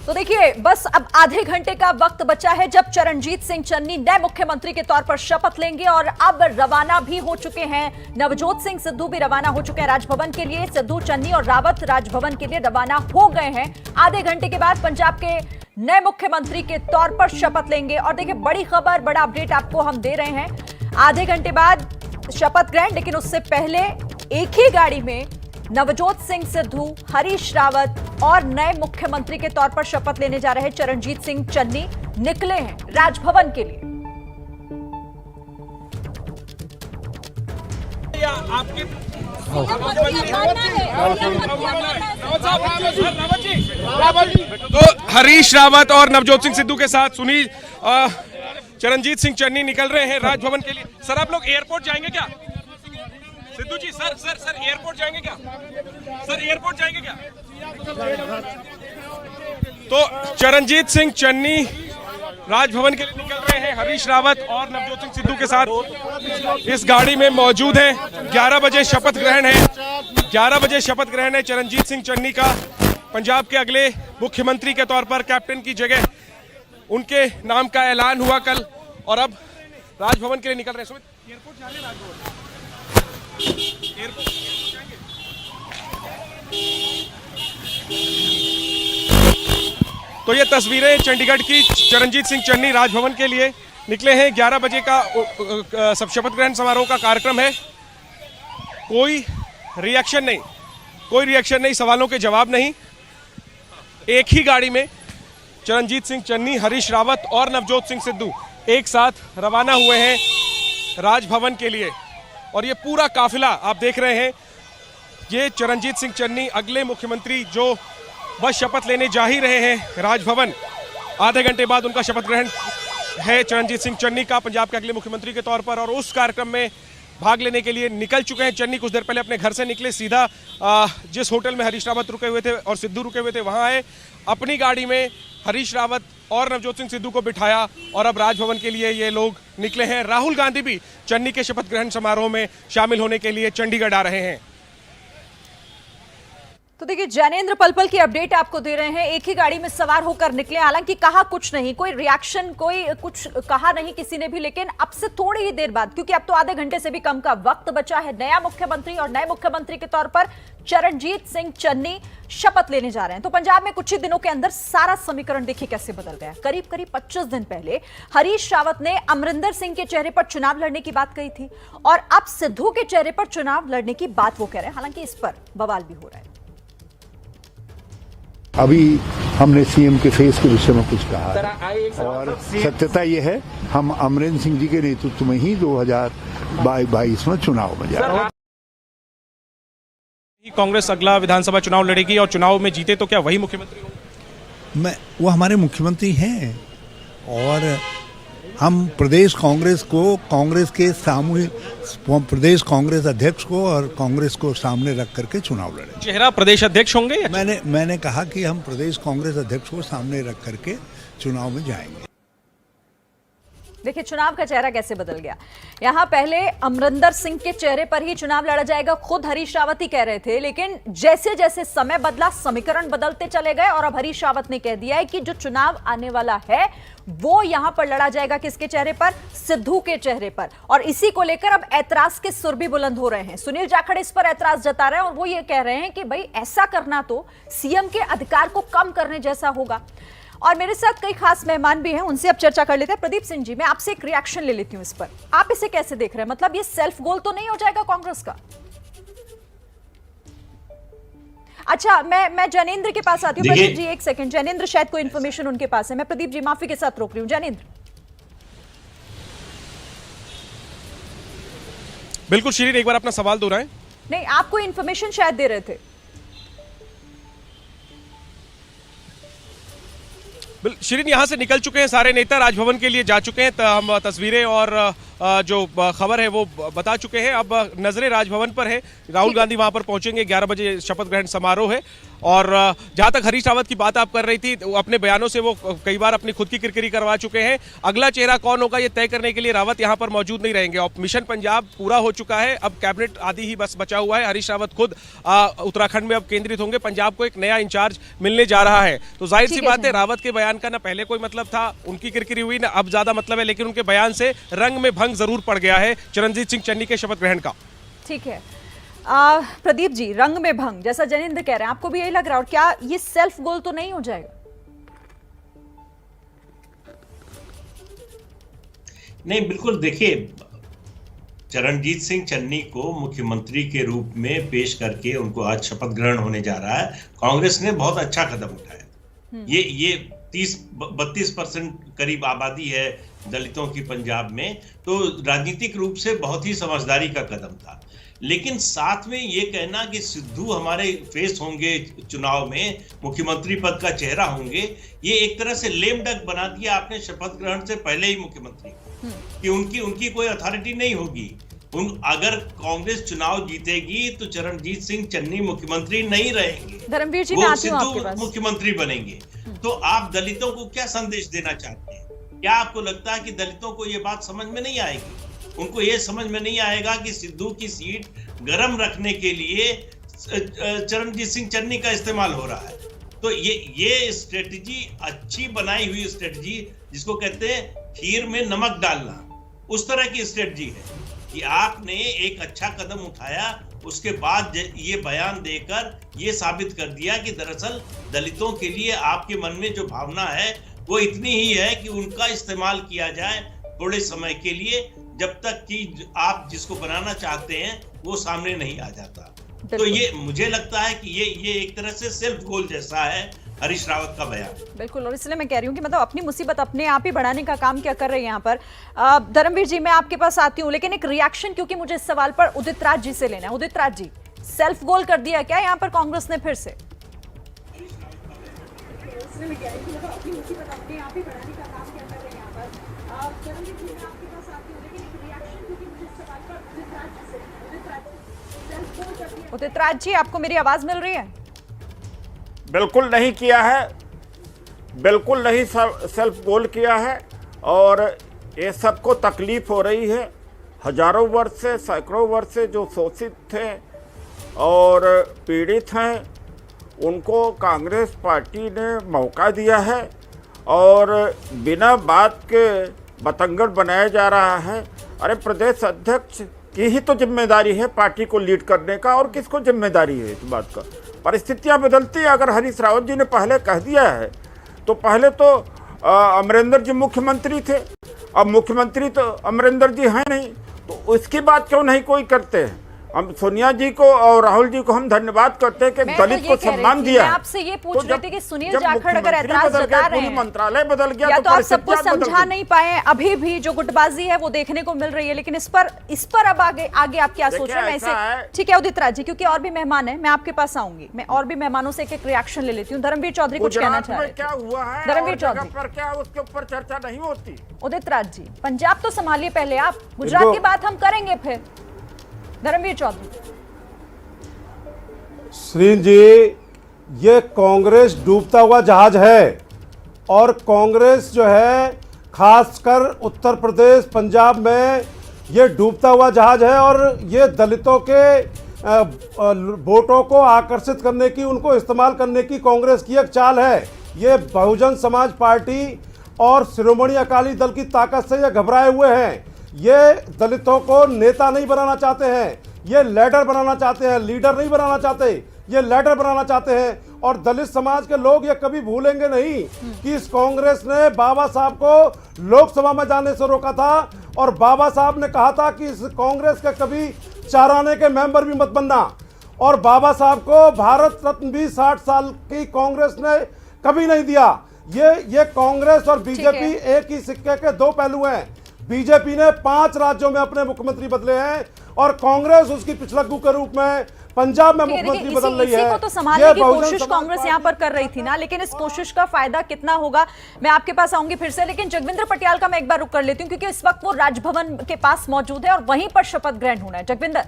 तो देखिए, बस अब आधे घंटे का वक्त बचा है जब चरणजीत सिंह चन्नी नए मुख्यमंत्री के तौर पर शपथ लेंगे और अब रवाना भी हो चुके हैं। नवजोत सिंह सिद्धू भी रवाना हो चुके हैं राजभवन के लिए। सिद्धू, चन्नी और रावत राजभवन के लिए रवाना हो गए हैं। आधे घंटे के बाद पंजाब के नए मुख्यमंत्री के तौर पर शपथ लेंगे। और देखिए, बड़ी खबर, बड़ा अपडेट आपको हम दे रहे हैं। आधे घंटे बाद शपथ ग्रहण, लेकिन उससे पहले एक ही गाड़ी में नवजोत सिंह सिद्धू, हरीश रावत और नए मुख्यमंत्री के तौर पर शपथ लेने जा रहे चरणजीत सिंह चन्नी निकले हैं राजभवन के लिए। तो हरीश रावत और नवजोत सिंह सिद्धू के साथ सुनील चरणजीत सिंह चन्नी निकल रहे हैं राजभवन के लिए। सर, आप लोग एयरपोर्ट जाएंगे क्या? सिद्धू जी, सर एयरपोर्ट जाएंगे क्या? सर एयरपोर्ट जाएंगे क्या? तो चरणजीत सिंह चन्नी राजभवन के लिए निकल रहे हैं। हरीश रावत और नवजोत सिंह सिद्धू के साथ इस गाड़ी में मौजूद हैं। 11 बजे शपथ ग्रहण है। 11 बजे शपथ ग्रहण है चरणजीत सिंह चन्नी का। पंजाब के अगले मुख्यमंत्री के तौर पर कैप्टन की जगह उनके नाम का ऐलान हुआ कल, और अब राजभवन के लिए निकल रहे हैं। एयरपोर्ट जाने राजभवन तो ये तस्वीरें चंडीगढ़ की। चरणजीत सिंह चन्नी राजभवन के लिए निकले हैं। 11 बजे का सब शपथ ग्रहण समारोह का कार्यक्रम है। कोई रिएक्शन नहीं, सवालों के जवाब नहीं। एक ही गाड़ी में चरणजीत सिंह चन्नी, हरीश रावत और नवजोत सिंह सिद्धू एक साथ रवाना हुए हैं राजभवन के लिए। और ये पूरा काफिला आप देख रहे हैं, ये चरणजीत सिंह चन्नी अगले मुख्यमंत्री जो बस शपथ लेने जा ही रहे हैं राजभवन। आधे घंटे बाद उनका शपथ ग्रहण है चरणजीत सिंह चन्नी का पंजाब के अगले मुख्यमंत्री के तौर पर, और उस कार्यक्रम में भाग लेने के लिए निकल चुके हैं चन्नी। कुछ देर पहले अपने घर से निकले, सीधा जिस होटल में हरीश रावत रुके हुए थे और सिद्धू रुके हुए थे वहां आए। अपनी गाड़ी में हरीश रावत और नवजोत सिंह सिद्धू को बिठाया और अब राजभवन के लिए ये लोग निकले हैं। राहुल गांधी भी चन्नी के शपथ ग्रहण समारोह में शामिल होने के लिए चंडीगढ़ आ रहे हैं। तो देखिए, जैनेंद्र पलपल की अपडेट आपको दे रहे हैं। एक ही गाड़ी में सवार होकर निकले, हालांकि कहा कुछ नहीं, कोई रिएक्शन, कोई कुछ कहा नहीं किसी ने भी। लेकिन अब से थोड़ी ही देर बाद, क्योंकि अब तो आधे घंटे से भी कम का वक्त बचा है, नया मुख्यमंत्री और नए मुख्यमंत्री के तौर पर चरणजीत सिंह चन्नी शपथ लेने जा रहे हैं। तो पंजाब में कुछ ही दिनों के अंदर सारा समीकरण देखिए कैसे बदल गया। करीब 25 दिन पहले हरीश रावत ने अमरिंदर सिंह के चेहरे पर चुनाव लड़ने की बात कही थी, और अब सिद्धू के चेहरे पर चुनाव लड़ने की बात वो कह रहे हैं। हालांकि इस पर बवाल भी हो रहा है। अभी हमने सीएम के फेस के विषय में कुछ कहा है, और सत्यता यह है, हम अमरिंदर सिंह जी के नेतृत्व में ही 2022 में चुनाव में जा रहे हैं। कांग्रेस अगला विधानसभा चुनाव लड़ेगी और चुनाव में जीते तो क्या वही मुख्यमंत्री होंगे? वो हमारे मुख्यमंत्री हैं, और हम प्रदेश कांग्रेस को, कांग्रेस के सामूहिक प्रदेश कांग्रेस अध्यक्ष को और कांग्रेस को सामने रख करके चुनाव लड़े। चेहरा प्रदेश अध्यक्ष होंगे? मैंने कहा कि हम प्रदेश कांग्रेस अध्यक्ष को सामने रख करके चुनाव में जाएंगे। देखिए, चुनाव का चेहरा कैसे बदल गया। यहां पहले अमरिंदर सिंह के चेहरे पर ही चुनाव लड़ा जाएगा, खुद हरीश रावत ही कह रहे थे। लेकिन जैसे जैसे समय बदला, समीकरण बदलते चले गए, और अब हरीश रावत ने कह दिया है कि जो चुनाव आने वाला है वो यहां पर लड़ा जाएगा किसके चेहरे पर? सिद्धू के चेहरे पर। और इसी को लेकर अब ऐतराज के सुर भी बुलंद हो रहे हैं। सुनील जाखड़ इस पर ऐतराज जता रहे हैं, और वो ये कह रहे हैं कि भाई ऐसा करना तो सीएम के अधिकार को कम करने जैसा होगा। और मेरे साथ कई खास मेहमान भी हैं, उनसे अब चर्चा कर लेते हैं। प्रदीप सिंह जी, मैं आपसे एक रिएक्शन ले लेती हूं इस पर। आप इसे कैसे देख रहे हैं? मतलब ये सेल्फ गोल तो नहीं हो जाएगा कांग्रेस का? अच्छा, मैं जैनेंद्र के पास आती हूँ। प्रदीप जी, एक सेकंड। जैनेंद्र, शायद कोई इन्फॉर्मेशन उनके पास है। मैं प्रदीप जी माफी के साथ रोक रही हूँ। जैनेंद्र। बिल्कुल श्रीन, एक बार अपना सवाल दोहराएं। नहीं, आप कोई इन्फॉर्मेशन शायद दे रहे थे। शिरीन, यहाँ से निकल चुके हैं सारे नेता, राजभवन के लिए जा चुके हैं। हम तस्वीरें और जो खबर है वो बता चुके हैं। अब नजरें राजभवन पर है। राहुल गांधी वहां पर पहुंचेंगे। 11 बजे शपथ ग्रहण समारोह है। और जहां तक हरीश रावत की बात आप कर रही थी, अपने बयानों से वो कई बार अपनी खुद की किरकिरी करवा चुके हैं। अगला चेहरा कौन होगा ये तय करने के लिए रावत यहां पर मौजूद नहीं रहेंगे। और मिशन पंजाब पूरा हो चुका है, अब कैबिनेट आदि ही बस बचा हुआ है। हरीश रावत खुद उत्तराखंड में अब केंद्रित होंगे, पंजाब को एक नया इंचार्ज मिलने जा रहा है। तो जाहिर सी बात है, रावत के बयान का ना पहले कोई मतलब था, उनकी किरकिरी हुई ना अब ज्यादा मतलब है, लेकिन उनके बयान से रंग में भंग जरूर पड़ गया है चरणजीत सिंह चन्नी के शपथ ग्रहण का। ठीक है प्रदीप जी, रंग में भंग जैसा जनिंद्र कह रहे हैं, आपको भी यही लग रहा है? और क्या ये सेल्फ गोल तो नहीं हो जाएगा? नहीं, बिल्कुल। देखिए, चरणजीत सिंह चन्नी को मुख्यमंत्री के रूप में पेश करके उनको आज शपथ ग्रहण होने जा रहा है। कांग्रेस ने बहुत अच्छा कदम उठाया। ये 32% करीब आबादी है दलितों की पंजाब में, तो राजनीतिक रूप से बहुत ही समझदारी का कदम था। लेकिन साथ में ये कहना कि सिद्धू हमारे फेस होंगे चुनाव में, मुख्यमंत्री पद का चेहरा होंगे, ये एक तरह से लेम डक बना दिया आपने शपथ ग्रहण से पहले ही मुख्यमंत्री को, कि उनकी कोई अथॉरिटी नहीं होगी। अगर कांग्रेस चुनाव जीतेगी तो चरणजीत सिंह चन्नी मुख्यमंत्री नहीं रहेंगे, धर्मवीर जी, वो सिद्धू मुख्यमंत्री बनेंगे। तो आप दलितों को क्या संदेश देना चाहते हैं? क्या आपको लगता है कि दलितों को ये बात समझ में नहीं आएगी? उनको ये समझ में नहीं आएगा कि सिद्धू की सीट गर्म रखने के लिए चरणजीत सिंह चन्नी का इस्तेमाल हो रहा है। तो ये स्ट्रेटजी, अच्छी बनाई हुई स्ट्रेटजी, जिसको कहते हैं खीर में नमक डालना, उस तरह की स्ट्रेटजी है कि आपने एक अच्छा कदम उठाया, उसके बाद ये बयान देकर ये साबित कर दिया कि दरअसल दलितों के लिए आपके मन में जो भावना है वो इतनी ही है कि उनका इस्तेमाल किया जाए थोड़े समय के लिए, जब तक कि आप जिसको बनाना चाहते हैं वो सामने नहीं आ जाता। तो ये मुझे लगता है कि ये एक तरह से सेल्फ गोल जैसा है हरीश रावत का बयान। बिल्कुल, और इसलिए मैं कह रही हूँ कि मतलब अपनी मुसीबत अपने आप ही बढ़ाने का काम क्या कर रहे हैं यहाँ पर। धर्मवीर जी, मैं आपके पास आती हूँ, लेकिन एक रिएक्शन क्योंकि मुझे इस सवाल पर उदित राज जी से लेना है। उदित राज जी, सेल्फ गोल कर दिया क्या यहाँ पर कांग्रेस ने फिर से? उदित राज जी, आपको मेरी आवाज मिल रही है? बिल्कुल नहीं किया है, बिल्कुल नहीं सेल्फ गोल किया है। और ये सबको तकलीफ हो रही है। हजारों वर्ष से, सैकड़ों वर्ष से जो शोषित थे और पीड़ित हैं, उनको कांग्रेस पार्टी ने मौका दिया है और बिना बात के बतंगड़ बनाया जा रहा है। अरे प्रदेश अध्यक्ष की ही तो जिम्मेदारी है पार्टी को लीड करने का, और किसको जिम्मेदारी है इस बात का? परिस्थितियां बदलती है। अगर हरीश रावत जी ने पहले कह दिया है तो पहले तो अमरिंदर जी मुख्यमंत्री थे, अब मुख्यमंत्री तो अमरिंदर जी हैं नहीं, तो उसकी बात क्यों नहीं कोई करते हैं? हम सोनिया जी को और राहुल जी को हम धन्यवाद करते हैं कि दलित को सम्मान दिया। मैं आपसे ये पूछ रही थी कि सुनील जाखड़ अगर ऐतराज जता रहे हैं, मंत्रालय बदल गया या तो आप सबको समझा नहीं पाए, अभी भी जो गुटबाजी है वो देखने को मिल रही है, लेकिन इस पर अब आगे आप क्या सोच रहे हैं? मैं ठीक है उदित राज जी, क्योंकि और भी मेहमान है, मैं आपके पास आऊंगी, मैं और भी मेहमानों से एक रिएक्शन ले लेती हूँ। धर्मवीर चौधरी कुछ कहना चाह रहे हैं? क्या हुआ है धर्मवीर चौधरी पर, क्या उसके ऊपर चर्चा नहीं होती? उदित राज जी, पंजाब तो संभालिए पहले आप, गुजरात की बात हम करेंगे फिर। धर्मवीर चौधरी। श्रीन जी, ये कांग्रेस डूबता हुआ जहाज है, और कांग्रेस जो है खासकर उत्तर प्रदेश पंजाब में ये डूबता हुआ जहाज है, और ये दलितों के वोटों को आकर्षित करने की, उनको इस्तेमाल करने की कांग्रेस की एक चाल है। ये बहुजन समाज पार्टी और शिरोमणि अकाली दल की ताकत से ये घबराए हुए हैं। ये दलितों को नेता नहीं बनाना चाहते हैं, ये लीडर बनाना चाहते हैं, लीडर नहीं बनाना चाहते, ये लीडर बनाना चाहते हैं। और दलित समाज के लोग ये कभी भूलेंगे नहीं कि इस कांग्रेस ने बाबा साहब को लोकसभा में जाने से रोका था, और बाबा साहब ने कहा था कि इस कांग्रेस के कभी 4 आने के मेंबर भी मत बनना, और बाबा साहब को भारत रत्न भी 60 साल की कांग्रेस ने कभी नहीं दिया। ये कांग्रेस और बीजेपी एक ही सिक्के के दो पहलू हैं। बीजेपी ने 5 राज्यों में अपने मुख्यमंत्री बदले हैं, और कांग्रेस उसकी पिछलग्गू के रूप में पंजाब में मुख्यमंत्री बदल रही है। इसी को तो संभालने की कोशिश कांग्रेस यहाँ पर कर रही थी ना, लेकिन इस कोशिश का फायदा कितना होगा, मैं आपके पास आऊंगी फिर से। लेकिन जगविंद्र पटियाल का मैं एक बार रुक कर लेती हूँ, क्योंकि इस वक्त वो राजभवन के पास मौजूद है और वहीं पर शपथ ग्रहण होना है। जगविंदर,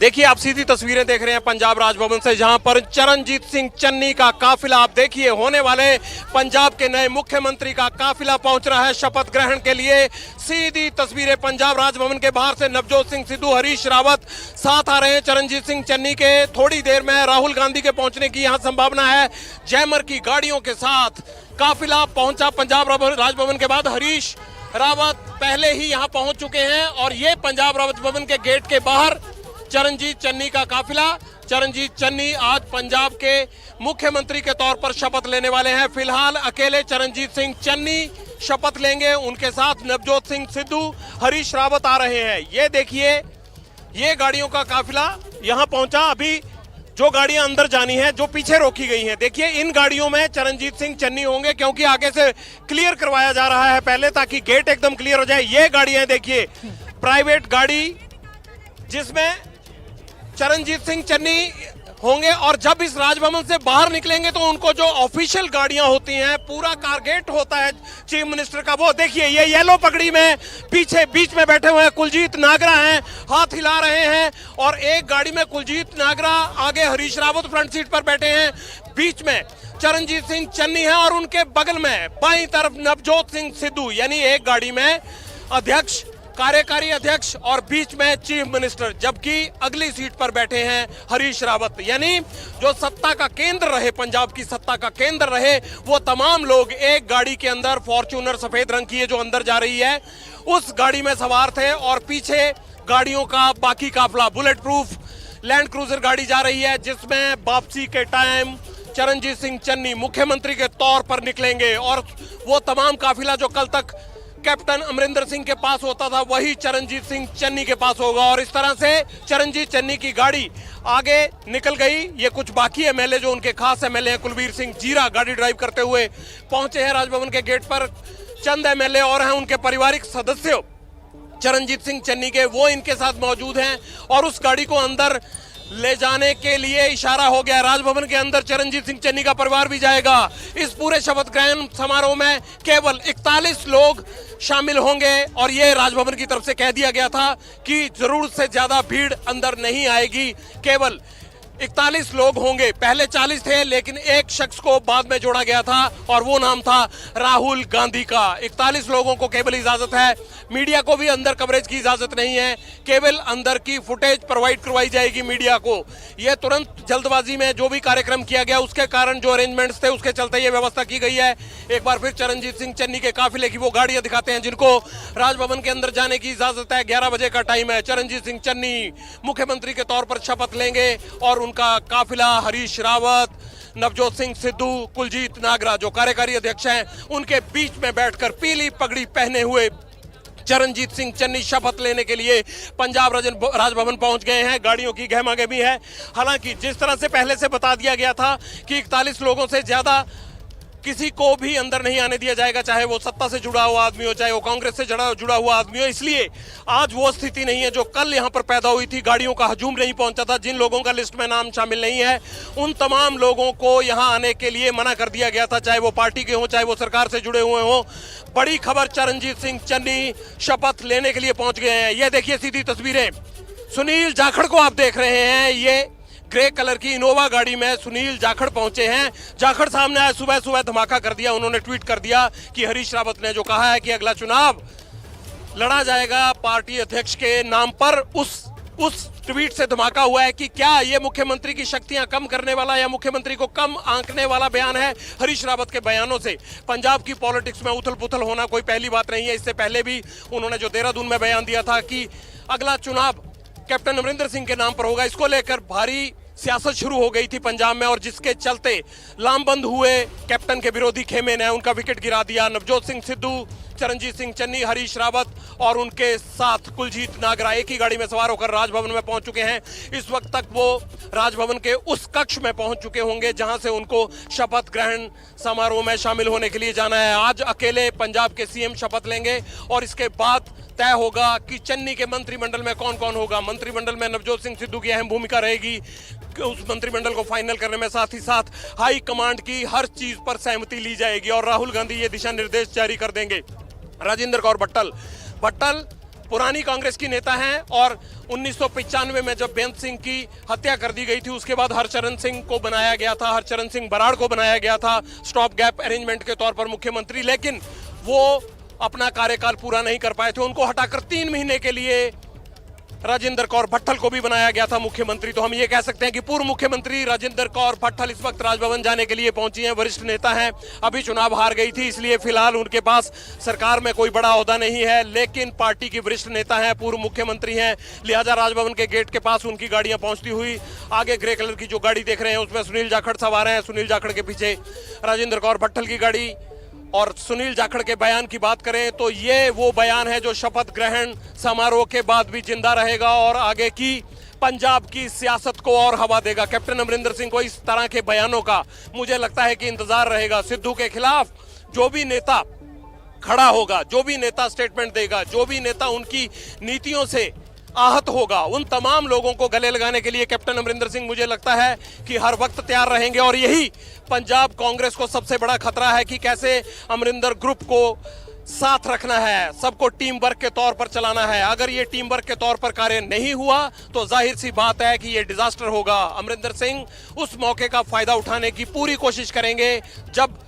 देखिए आप सीधी तस्वीरें देख रहे हैं पंजाब राजभवन से, जहां पर चरणजीत सिंह चन्नी का काफिला, आप देखिए होने वाले पंजाब के नए मुख्यमंत्री का काफिला पहुंच रहा है शपथ ग्रहण के लिए। सीधी तस्वीरें पंजाब राजभवन के बाहर से, नवजोत सिंह सिद्धू, हरीश रावत साथ आ रहे हैं चरणजीत सिंह चन्नी के। थोड़ी देर में राहुल गांधी के पहुंचने की यहां संभावना है। जैमर की गाड़ियों के साथ काफिला पहुंचा पंजाब राजभवन के बाद। हरीश रावत पहले ही यहां पहुंच चुके हैं और ये पंजाब राजभवन के गेट के बाहर चरणजीत चन्नी का काफिला। चरणजीत चन्नी आज पंजाब के मुख्यमंत्री के तौर पर शपथ लेने वाले हैं। फिलहाल अकेले चरणजीत सिंह चन्नी शपथ लेंगे, उनके साथ नवजोत सिंह सिद्धू, हरीश रावत आ रहे हैं। ये देखिए ये गाड़ियों का काफिला यहां पहुंचा। अभी जो गाड़ियां अंदर जानी है, जो पीछे रोकी गई हैं, देखिए इन गाड़ियों में चरणजीत सिंह चन्नी होंगे, क्योंकि आगे से क्लियर करवाया जा रहा है पहले, ताकि गेट एकदम क्लियर हो जाए। ये गाड़ियां देखिए, प्राइवेट गाड़ी जिसमें चरणजीत सिंह चन्नी होंगे, और जब इस राजभवन से बाहर निकलेंगे तो उनको जो ऑफिशियल गाड़ियां होती हैं, पूरा कारगेट होता है चीफ मिनिस्टर का, वो देखिए ये येलो पगड़ी में पीछे बीच में बैठे हुए हैं कुलजीत नागरा हैं, हाथ हिला रहे हैं। और एक गाड़ी में कुलजीत नागरा, आगे हरीश रावत फ्रंट सीट पर बैठे हैं, बीच में चरणजीत सिंह चन्नी है और उनके बगल में बाईं तरफ नवजोत सिंह सिद्धू। यानी एक गाड़ी में अध्यक्ष, कार्यकारी अध्यक्ष और बीच में चीफ मिनिस्टर, जबकि अगली सीट पर बैठे हैं हरीश रावत। यानी जो सत्ता का केंद्र रहे, पंजाब की सत्ता का केंद्र रहे, वो तमाम लोग एक गाड़ी के अंदर, फॉर्च्यूनर सफेद रंग की है जो अंदर जा रही है, उस गाड़ी में सवार थे। और पीछे गाड़ियों का बाकी काफिला, बुलेट प्रूफ लैंड क्रूजर गाड़ी जा रही है, जिसमें वापसी के टाइम चरणजीत सिंह चन्नी मुख्यमंत्री के तौर पर निकलेंगे। और वो तमाम काफिला जो कल तक कैप्टन अमरिंदर सिंह के पास होता था, वही चरणजीत सिंह चन्नी के पास होगा। और इस तरह से चरणजीत चन्नी की गाड़ी आगे निकल गई। ये कुछ बाकी एमएलए जो उनके खास एमएलए हैं, कुलबीर सिंह जीरा गाड़ी ड्राइव करते हुए पहुंचे हैं राजभवन के गेट पर। चंद एमएलए और हैं, उनके पारिवारिक सदस्य चरणजीत सिंह चन्नी के, वो इनके साथ मौजूद हैं। और उस गाड़ी को अंदर ले जाने के लिए इशारा हो गया। राजभवन के अंदर चरणजीत सिंह चन्नी का परिवार भी जाएगा। इस पूरे शपथ ग्रहण समारोह में केवल 41 लोग शामिल होंगे और ये राजभवन की तरफ से कह दिया गया था कि जरूरत से ज्यादा भीड़ अंदर नहीं आएगी, केवल 41 लोग होंगे। पहले 40 थे, लेकिन एक शख्स को बाद में जोड़ा गया था और वो नाम था राहुल गांधी का। 41 लोगों को केवल इजाजत है, मीडिया को भी अंदर कवरेज की इजाजत नहीं है, केवल अंदर की फुटेज प्रोवाइड करवाई जाएगी मीडिया को। यह तुरंत जल्दबाजी में जो भी कार्यक्रम किया गया, उसके कारण जो अरेंजमेंट्स थे, उसके चलते ये व्यवस्था की गई है। एक बार फिर चरणजीत सिंह चन्नी के काफिले की वो गाड़ियां दिखाते हैं जिनको राजभवन के अंदर जाने की इजाजत है। 11 बजे का टाइम है। चरणजीत सिंह चन्नी मुख्यमंत्री के तौर पर शपथ लेंगे और उनका काफिला हरीश रावत, नवजोत सिंह सिद्धू, कुलजीत नागरा जो कार्यकारी अध्यक्ष हैं, उनके बीच में बैठकर पीली पगड़ी पहने हुए चरणजीत सिंह चन्नी शपथ लेने के लिए पंजाब राजभवन पहुंच गए हैं। गाड़ियों की गहमागहमी है। हालांकि जिस तरह से पहले से बता दिया गया था कि 41 लोगों से ज्यादा किसी को भी अंदर नहीं आने दिया जाएगा, चाहे वो सत्ता से जुड़ा हुआ आदमी हो, चाहे वो कांग्रेस से जुड़ा हुआ आदमी हो। इसलिए आज वो स्थिति नहीं है जो कल यहाँ पर पैदा हुई थी। गाड़ियों का हजूम नहीं पहुंचा था। जिन लोगों का लिस्ट में नाम शामिल नहीं है, उन तमाम लोगों को यहाँ आने के लिए मना कर दिया गया था, चाहे वो पार्टी के हों, चाहे वो सरकार से जुड़े हुए हों। बड़ी खबर, चरणजीत सिंह चन्नी शपथ लेने के लिए पहुंच गए हैं। ये देखिए सीधी तस्वीरें, सुनील जाखड़ को आप देख रहे हैं। ये ग्रे कलर की इनोवा गाड़ी में सुनील जाखड़ पहुंचे हैं। जाखड़ सामने आए, सुबह सुबह धमाका कर दिया। उन्होंने ट्वीट कर दिया कि हरीश रावत ने जो कहा है कि अगला चुनाव लड़ा जाएगा पार्टी अध्यक्ष के नाम पर, उस ट्वीट से धमाका हुआ है कि क्या ये मुख्यमंत्री की शक्तियां कम करने वाला या मुख्यमंत्री को कम आंकने वाला बयान है। हरीश रावत के बयानों से पंजाब की पॉलिटिक्स में उथल पुथल होना कोई पहली बात नहीं है। इससे पहले भी उन्होंने जो देहरादून में बयान दिया था कि अगला चुनाव कैप्टन अमरिंदर सिंह के नाम पर होगा, इसको लेकर भारी सियासत शुरू हो गई थी पंजाब में, और जिसके चलते लामबंद हुए कैप्टन के विरोधी खेमे ने उनका विकेट गिरा दिया। नवजोत सिंह सिद्धू, चरणजीत सिंह चन्नी, हरीश रावत और उनके साथ कुलजीत नागरा एक ही गाड़ी में सवार होकर राजभवन में पहुंच चुके हैं। इस वक्त तक वो राजभवन के उस कक्ष में पहुंच चुके होंगे जहां से उनको शपथ ग्रहण समारोह में शामिल होने के लिए जाना है। आज अकेले पंजाब के सीएम शपथ लेंगे और इसके बाद तय होगा कि चन्नी के मंत्रिमंडल में कौन कौन होगा। मंत्रिमंडल में नवजोत सिंह सिद्धू की अहम भूमिका रहेगी उस मंत्रिमंडल को फाइनल करने में। साथ ही साथ हाई कमांड की हर चीज पर सहमति ली जाएगी और राहुल गांधी ये दिशा निर्देश जारी कर देंगे। राजेंद्र कौर भट्टल पुरानी कांग्रेस की नेता हैं और 1995 में जब बेअंत सिंह की हत्या कर दी गई थी उसके बाद हरचरण सिंह को बनाया गया था, हरचरण सिंह बराड़ को बनाया गया था स्टॉप गैप अरेंजमेंट के तौर पर मुख्यमंत्री, लेकिन वो अपना कार्यकाल पूरा नहीं कर पाए थे। उनको हटाकर 3 महीने के लिए राजेंद्र कौर भट्टल को भी बनाया गया था मुख्यमंत्री। तो हम ये कह सकते हैं कि पूर्व मुख्यमंत्री राजेंद्र कौर भट्टल इस वक्त राजभवन जाने के लिए पहुंची हैं, वरिष्ठ नेता हैं। अभी चुनाव हार गई थी इसलिए फिलहाल उनके पास सरकार में कोई बड़ा ओहदा नहीं है, लेकिन पार्टी की वरिष्ठ नेता हैं, पूर्व मुख्यमंत्री हैं, लिहाजा राजभवन के गेट के पास उनकी गाड़ियां पहुंचती हुई आगे ग्रे कलर की जो गाड़ी देख रहे हैं उसमें सुनील जाखड़ सवार हैं, सुनील जाखड़ के पीछे राजेंद्र कौर भट्टल की गाड़ी। और सुनील जाखड़ के बयान की बात करें तो ये वो बयान है जो शपथ ग्रहण समारोह के बाद भी जिंदा रहेगा और आगे की पंजाब की सियासत को और हवा देगा। कैप्टन अमरिंदर सिंह को इस तरह के बयानों का मुझे लगता है कि इंतजार रहेगा। सिद्धू के खिलाफ जो भी नेता खड़ा होगा, जो भी नेता स्टेटमेंट देगा, जो भी नेता उनकी नीतियों से आहत होगा, उन तमाम लोगों को गले लगाने के लिए कैप्टन अमरिंदर सिंह मुझे लगता है कि हर वक्त तैयार रहेंगे। और यही पंजाब कांग्रेस को सबसे बड़ा खतरा है कि कैसे अमरिंदर ग्रुप को साथ रखना है, सबको टीम वर्क के तौर पर चलाना है। अगर ये टीम वर्क के तौर पर कार्य नहीं हुआ तो जाहिर सी बात है कि ये डिजास्टर होगा। अमरिंदर सिंह उस मौके का फायदा उठाने की पूरी कोशिश करेंगे जब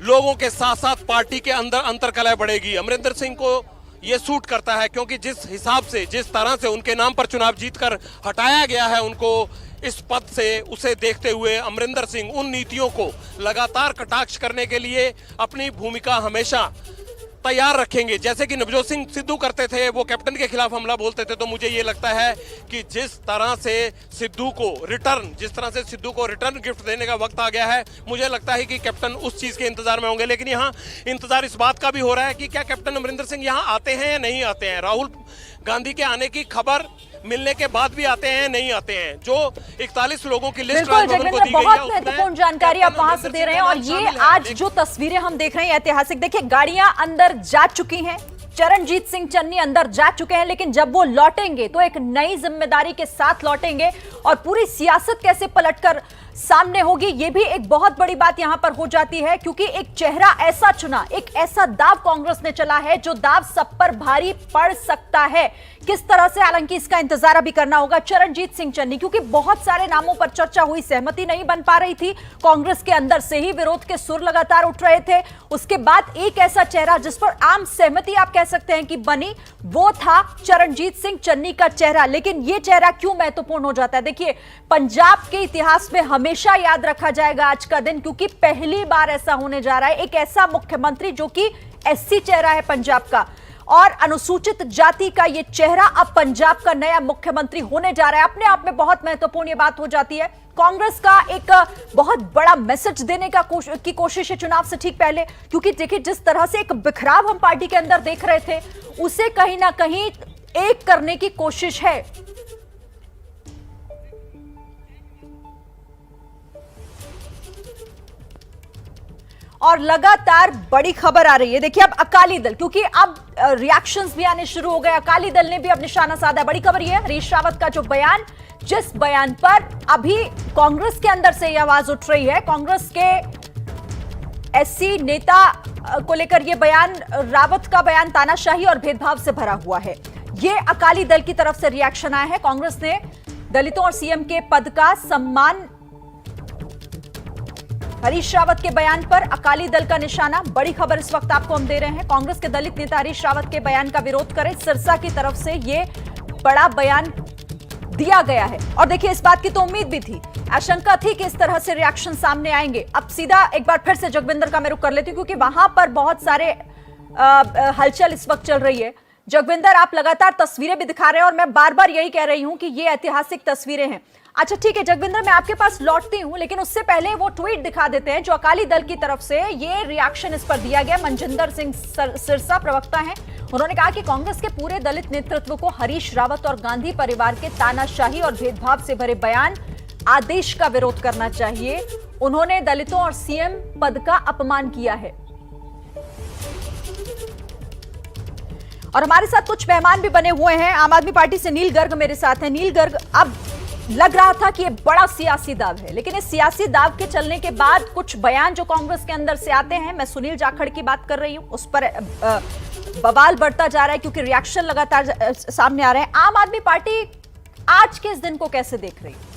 लोगों के साथ साथ पार्टी के अंदर अंतर्कलह बढ़ेगी। अमरिंदर सिंह को ये सूट करता है क्योंकि जिस हिसाब से, जिस तरह से उनके नाम पर चुनाव जीतकर हटाया गया है उनको इस पद से, उसे देखते हुए अमरिंदर सिंह उन नीतियों को लगातार कटाक्ष करने के लिए अपनी भूमिका हमेशा तैयार रखेंगे। जैसे कि नवजोत सिंह सिद्धू करते थे, वो कैप्टन के खिलाफ हमला बोलते थे। तो मुझे ये लगता है कि जिस तरह से सिद्धू को रिटर्न गिफ्ट देने का वक्त आ गया है, मुझे लगता है कि कैप्टन उस चीज के इंतजार में होंगे। लेकिन यहाँ इंतजार इस बात का भी हो रहा है कि क्या कैप्टन अमरिंदर सिंह यहाँ आते हैं या नहीं आते हैं। राहुल गांधी के आने की खबर मिलने के बाद भी आते हैं नहीं आते हैं। जो 41 लोगों की लिस्ट बिल्कुल जगविंदर, बहुत महत्वपूर्ण जानकारी आप वहां से दे रहे हैं। और ये आज जो तस्वीरें हम देख रहे हैं ऐतिहासिक, देखिए गाड़ियां अंदर जा चुकी हैं, चरणजीत सिंह चन्नी अंदर जा चुके हैं, लेकिन जब वो लौटेंगे तो एक नई जिम्मेदारी के साथ लौटेंगे और पूरी सियासत कैसे पलटकर सामने होगी, ये भी एक बहुत बड़ी बात यहां पर हो जाती है। क्योंकि एक चेहरा ऐसा चुना, एक ऐसा दाव कांग्रेस ने चला है जो दाव सब पर भारी पड़ सकता है। किस तरह से, हालांकि इसका इंतजार अभी करना होगा। चरणजीत सिंह चन्नी, क्योंकि बहुत सारे नामों पर चर्चा हुई, सहमति नहीं बन पा रही थी, कांग्रेस के अंदर से ही विरोध के सुर लगातार उठ रहे थे। उसके बाद एक ऐसा चेहरा जिस पर आम सहमति आप कह सकते हैं कि बनी, वो था चरणजीत सिंह चन्नी का चेहरा। लेकिन यह चेहरा क्यों महत्वपूर्ण हो जाता है? देखिए, पंजाब के इतिहास में हमेशा याद रखा जाएगा आज का दिन, क्योंकि पहली बार ऐसा होने जा रहा है। एक ऐसा मुख्यमंत्री जो कि एससी चेहरा है पंजाब का, और अनुसूचित जाति का ये चेहरा अब पंजाब का नया मुख्यमंत्री होने जा रहा है। अपने आप में बहुत महत्वपूर्ण ये बात हो जाती है। कांग्रेस का एक बहुत बड़ा मैसेज देने की कोशिश है चुनाव से ठीक पहले, क्योंकि देखिए जिस तरह से एक बिखराव हम पार्टी के अंदर देख रहे थे, उसे कहीं ना कहीं एक करने की कोशिश है। और लगातार बड़ी खबर आ रही है। देखिए अब अकाली दल, क्योंकि अब रिएक्शंस भी आने शुरू हो गए, अकाली दल ने भी अब निशाना साधा है। बड़ी खबर यह है, हरीश रावत का जो बयान, जिस बयान पर अभी कांग्रेस के अंदर से यह आवाज उठ रही है, कांग्रेस के एससी नेता को लेकर यह बयान, रावत का बयान तानाशाही और भेदभाव से भरा हुआ है। यह अकाली दल की तरफ से रिएक्शन आया है। कांग्रेस ने दलितों और सीएम के पद का सम्मान, हरीश रावत के बयान पर अकाली दल का निशाना। बड़ी खबर इस वक्त आपको हम दे रहे हैं। कांग्रेस के दलित नेता हरीश रावत के बयान का विरोध करें, सिरसा की तरफ से यह बड़ा बयान दिया गया है। और देखिए इस बात की तो उम्मीद भी थी, आशंका थी कि इस तरह से रिएक्शन सामने आएंगे। अब सीधा एक बार फिर से जगविंदर का मैं रुख कर लेती हूं, क्योंकि वहां पर बहुत सारे हलचल इस वक्त चल रही है। जगविंदर, आप लगातार तस्वीरें भी दिखा रहे हैं और मैं बार बार यही कह रही हूं कि ये ऐतिहासिक तस्वीरें हैं। अच्छा ठीक है जगविंदर, मैं आपके पास लौटती हूं, लेकिन उससे पहले वो ट्वीट दिखा देते हैं जो अकाली दल की तरफ से ये रिएक्शन इस पर दिया गया। मनजिंदर सिंह सिरसा प्रवक्ता हैं, उन्होंने कहा कि कांग्रेस के पूरे दलित नेतृत्व को हरीश रावत और गांधी परिवार के तानाशाही और भेदभाव से भरे बयान, आदेश का विरोध करना चाहिए। उन्होंने दलितों और सीएम पद का अपमान किया है। और हमारे साथ कुछ मेहमान भी बने हुए हैं। आम आदमी पार्टी से नील गर्ग मेरे साथ हैं। नील गर्ग, अब लग रहा था कि ये बड़ा सियासी दाव है, लेकिन इस सियासी दाव के चलने के बाद कुछ बयान जो कांग्रेस के अंदर से आते हैं, मैं सुनील जाखड़ की बात कर रही हूं, उस पर बवाल बढ़ता जा रहा है क्योंकि रिएक्शन लगातार सामने आ रहे हैं। आम आदमी पार्टी आज के इस दिन को कैसे देख रही है?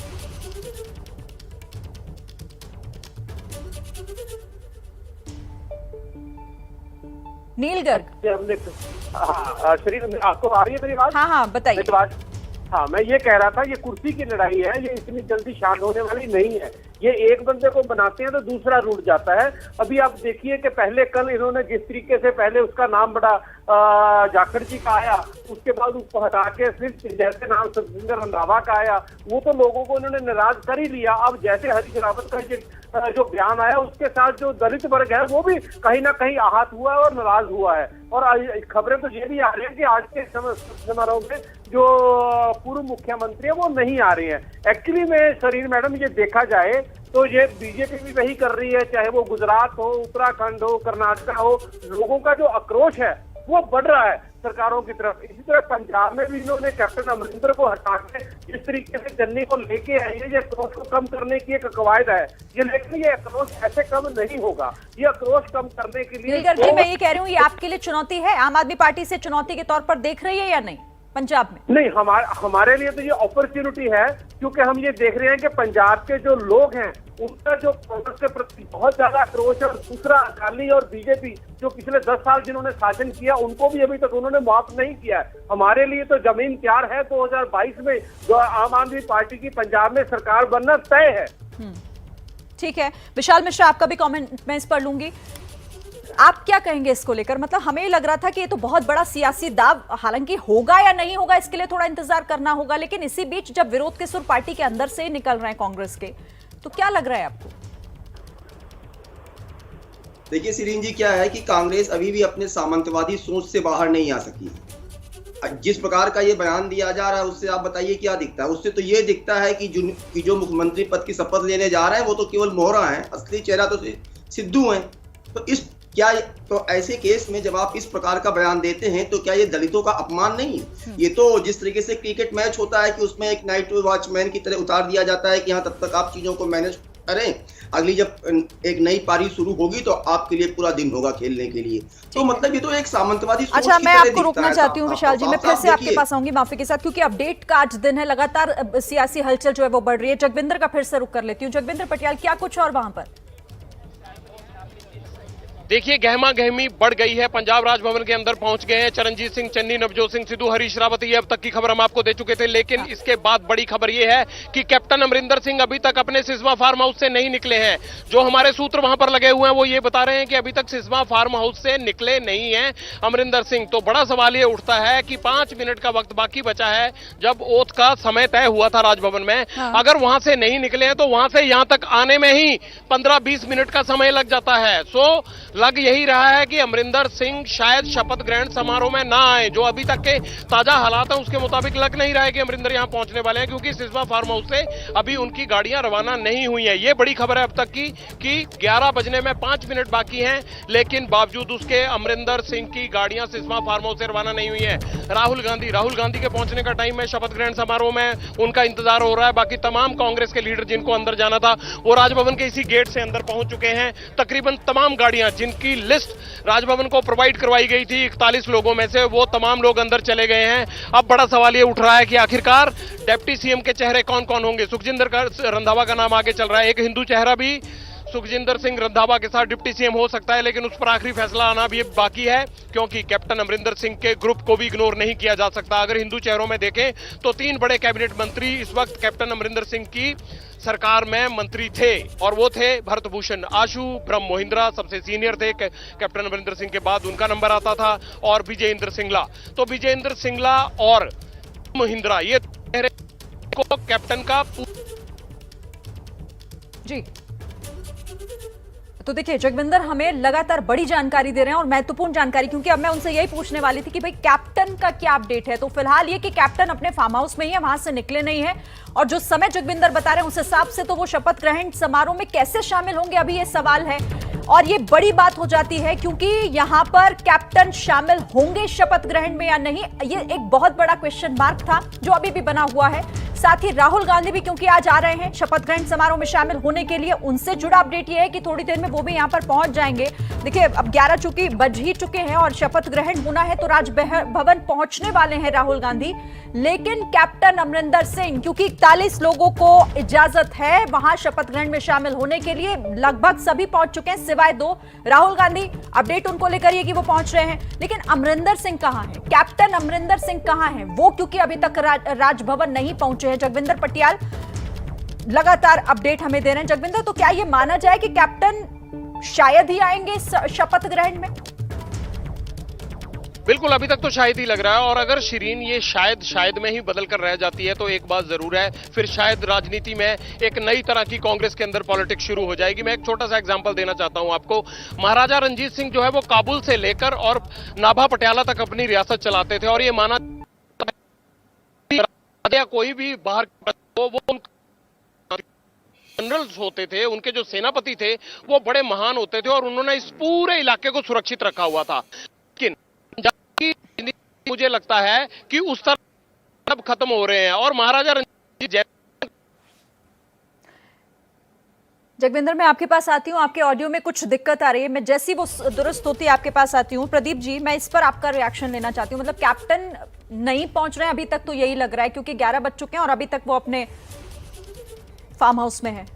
नील गर्ग, हमने शरीर आपको आ रही है मेरी बात? हाँ बताइए। हाँ, मैं ये कह रहा था, ये कुर्सी की लड़ाई है, ये इतनी जल्दी शांत होने वाली नहीं है। ये एक बंदे को बनाते हैं तो दूसरा रूठ जाता है। अभी आप देखिए कि पहले कल इन्होंने जिस तरीके से पहले उसका नाम बड़ा जाखड़ जी का आया, उसके बाद उसको हटा के सिर्फ जैसे नाम सुखजिंदर रंधावा का आया, वो तो लोगों को इन्होंने नाराज कर ही लिया। अब जैसे हरीश रावत का जो बयान आया, उसके साथ जो दलित वर्ग है वो भी कहीं ना कहीं आहत हुआ है और नाराज हुआ है। और खबरें तो ये भी आ रही है कि आज के समारोह में जो पूर्व मुख्यमंत्री है वो नहीं आ रहे हैं। एक्चुअली में शरीर मैडम, ये देखा जाए तो ये बीजेपी भी वही कर रही है, चाहे वो गुजरात हो, उत्तराखंड हो, कर्नाटक हो, लोगों का जो आक्रोश है वो बढ़ रहा है सरकारों की तरफ। इसी तरह पंजाब में भी इन्होंने कैप्टन अमरिंदर को हटा के जिस तरीके से चन्नी को लेके आई है, ये आक्रोश को कम करने की एक कवायद है ये, लेकिन ये आक्रोश ऐसे कम नहीं होगा। ये आक्रोश कम करने के लिए मैं ये कह रही हूँ, ये आपके लिए चुनौती है, आम आदमी पार्टी से चुनौती के तौर पर देख रही है या नहीं पंजाब में? नहीं, हमारे लिए तो ये अपॉर्चुनिटी है, क्योंकि हम ये देख रहे हैं कि पंजाब के जो लोग हैं उनका जो कांग्रेस के प्रति बहुत ज्यादा आक्रोश है। और दूसरा, अकाली और बीजेपी जो पिछले 10 साल जिन्होंने शासन किया, उनको भी अभी तक उन्होंने माफ नहीं किया है। हमारे लिए तो जमीन तैयार है, 2022 में जो आम आदमी पार्टी की पंजाब में सरकार बनना तय है। ठीक है, विशाल मिश्रा, आपका भी कमेंट मैं इस पर लूंगी। आप क्या कहेंगे इसको लेकर? मतलब हमें लग रहा था कि ये तो बहुत बड़ा सियासी दाव, हालांकि होगा या नहीं होगा इसके लिए थोड़ा इंतजार करना होगा, लेकिन इसी बीच जब विरोध के सुर पार्टी के अंदर से ही निकल रहे हैं कांग्रेस के, तो क्या लग रहा है आपको? देखिए सिरीन जी, क्या है कि कांग्रेस अभी भी अपने सामंतवादी सोच से बाहर नहीं आ सकी। जिस प्रकार का ये बयान दिया जा रहा है उससे आप बताइए क्या दिखता है? उससे तो ये दिखता है कि जो मुख्यमंत्री पद की शपथ लेने जा रहे हैं वो तो केवल मोहरा है, असली चेहरा तो सिद्धू है। तो ऐसे केस में जब आप इस प्रकार का बयान देते हैं तो क्या ये दलितों का अपमान नहीं है? ये तो जिस तरीके से क्रिकेट मैच होता है कि उसमें एक नाइट वॉचमैन की तरह उतार दिया जाता है कि हाँ तब तक आप चीजों को मैनेज करें, अगली जब एक नई पारी शुरू होगी तो आपके लिए पूरा दिन होगा खेलने के लिए। तो मतलब ये तो एक सामंतवादी सोच अच्छा, की मैं तरह आपको रोकना चाहती हूँ विशाल जी, मैं फिर से आपके पास आऊंगी माफी के साथ, क्योंकि अपडेट का आज दिन है, लगातार सियासी हलचल जो है वो बढ़ रही है। जगविंदर का फिर से रुख कर लेती हूँ। जगविंदर पटियाल, क्या कुछ और वहां पर? देखिए, गहमा गहमी बढ़ गई है। पंजाब राजभवन के अंदर पहुंच गए हैं चरणजीत सिंह चन्नी, नवजोत सिंह सिद्धू, हरीश रावत। ये अब तक की खबर हम आपको दे चुके थे, लेकिन इसके बाद बड़ी खबर ये है कि कैप्टन अमरिंदर सिंह अभी तक अपने सिसवा फार्म हाउस से नहीं निकले हैं। जो हमारे सूत्र वहां पर लगे हुए हैं वो ये बता रहे हैं कि अभी तक सिसवा फार्म हाउस से निकले नहीं हैं अमरिंदर सिंह। तो बड़ा सवाल ये उठता है कि 5 मिनट का वक्त बाकी बचा है जब ओथ का समय तय हुआ था राजभवन में। अगर वहां से नहीं निकले हैं तो वहां से यहां तक आने में ही 15-20 मिनट का समय लग जाता है। सो लग यही रहा है कि अमरिंदर सिंह शायद शपथ ग्रहण समारोह में ना आए। जो अभी तक के ताजा हालात हैं उसके मुताबिक लग नहीं रहा है कि अमरिंदर यहां पहुंचने वाले हैं, क्योंकि सिसवा फार्म हाउस से अभी उनकी गाड़ियां रवाना नहीं हुई हैं। ये बड़ी खबर है अब तक की कि 11 बजने में 5 मिनट बाकी हैं, लेकिन बावजूद उसके अमरिंदर सिंह की गाड़ियां सिसवा फार्म हाउस से रवाना नहीं हुई हैं। राहुल गांधी के पहुंचने का टाइम है, शपथ ग्रहण समारोह में उनका इंतजार हो रहा है। बाकी तमाम कांग्रेस के लीडर जिनको अंदर जाना था वो राजभवन के इसी गेट से अंदर पहुंच चुके हैं। तकरीबन तमाम गाड़ियां जिनकी लिस्ट राजभवन को प्रोवाइड करवाई गई थी 41 लोगों में से, वो तमाम लोग अंदर चले गए हैं। अब बड़ा सवाल ये उठ रहा है कि आखिरकार डिप्टी सीएम के चेहरे कौन कौन होंगे। सुखजिंदर रंधावा का नाम आगे चल रहा है, एक हिंदू चेहरा भी सुखजिंदर सिंह रंधावा के साथ डिप्टी सीएम हो सकता है, लेकिन उस पर आखिरी फैसला आना भी बाकी है, क्योंकि कैप्टन अमरिंदर सिंह के ग्रुप को भी इग्नोर नहीं किया जा सकता। अगर हिंदू चेहरों में देखें तो 3 बड़े कैबिनेट मंत्री इस वक्त कैप्टन अमरिंदर सिंह की सरकार में मंत्री थे, और वो थे भरत भूषण आशु, ब्रह्म मोहिंद्रा सबसे सीनियर थे, कैप्टन अमरिंदर सिंह के बाद उनका नंबर आता था, और विजयेंद्र सिंगला। तो विजयेंद्र सिंगला और मोहिंद्रा ये को कैप्टन का जी। तो देखिए, जगविंदर हमें लगातार बड़ी जानकारी दे रहे हैं और महत्वपूर्ण जानकारी, क्योंकि अब मैं उनसे यही पूछने वाली थी कि भाई कैप्टन का क्या अपडेट है। तो फिलहाल ये कि कैप्टन अपने फार्म हाउस में ही है, वहां से निकले नहीं है, और जो समय जगविंदर बता रहे हैं उस हिसाब से तो वो शपथ ग्रहण समारोह में कैसे शामिल होंगे अभी ये सवाल है। और ये बड़ी बात हो जाती है क्योंकि यहां पर कैप्टन शामिल होंगे शपथ ग्रहण में या नहीं, ये एक बहुत बड़ा क्वेश्चन मार्क था जो अभी भी बना हुआ है। साथ ही राहुल गांधी भी क्योंकि आज आ रहे हैं शपथ ग्रहण समारोह में शामिल होने के लिए, उनसे जुड़ा अपडेट ये है कि थोड़ी देर में वो भी यहां पर पहुंच जाएंगे। देखिए अब 11 चूंकि बज ही चुके हैं और शपथ ग्रहण होना है तो राजभवन पहुंचने वाले हैं राहुल गांधी, लेकिन कैप्टन अमरिंदर सिंह क्योंकि 41 लोगों को इजाजत है वहां शपथ ग्रहण में शामिल होने के लिए, लगभग सभी पहुंच चुके हैं सिवाय 2। राहुल गांधी अपडेट उनको लेकर ये कि वो पहुंच रहे हैं, लेकिन अमरिंदर सिंह कहां है, कैप्टन अमरिंदर सिंह कहां है, वो क्योंकि अभी तक राजभवन नहीं पहुंचे हैं। जगविंदर पटियाल लगातार अपडेट हमें दे रहे हैं। जगविंदर, तो क्या ये माना जाए कि कैप्टन शायद ही आएंगे शपथ ग्रहण में? बिल्कुल, अभी तक तो शायद ही लग रहा है, और अगर शिरीन ये शायद में ही बदल कर रह जाती है तो एक बात जरूर है, फिर शायद राजनीति में एक नई तरह की कांग्रेस के अंदर पॉलिटिक्स शुरू हो जाएगी। मैं एक छोटा सा एग्जांपल देना चाहता हूं आपको। महाराजा रंजीत सिंह जो है वो काबुल से लेकर और नाभा पटियाला तक अपनी रियासत चलाते थे, और ये माना कोई भी बाहर वो जनरल्स होते थे, उनके जो सेनापति थे वो बड़े महान होते थे और उन्होंने इस पूरे इलाके को सुरक्षित रखा हुआ था। लेकिन मुझे लगता है कि उस तरह अब खत्म हो रहे हैं और महाराजा रंजीत। जगविंदर, मैं आपके पास आती हूँ, आपके ऑडियो में कुछ दिक्कत आ रही है, मैं जैसी वो दुरुस्त होती है आपके पास आती हूँ। प्रदीप जी, मैं इस पर आपका रिएक्शन लेना चाहती हूँ। मतलब कैप्टन नहीं पहुंच रहे हैं अभी तक, तो यही लग रहा है क्योंकि 11 बज चुके हैं और अभी तक वो अपने फार्म हाउस में है।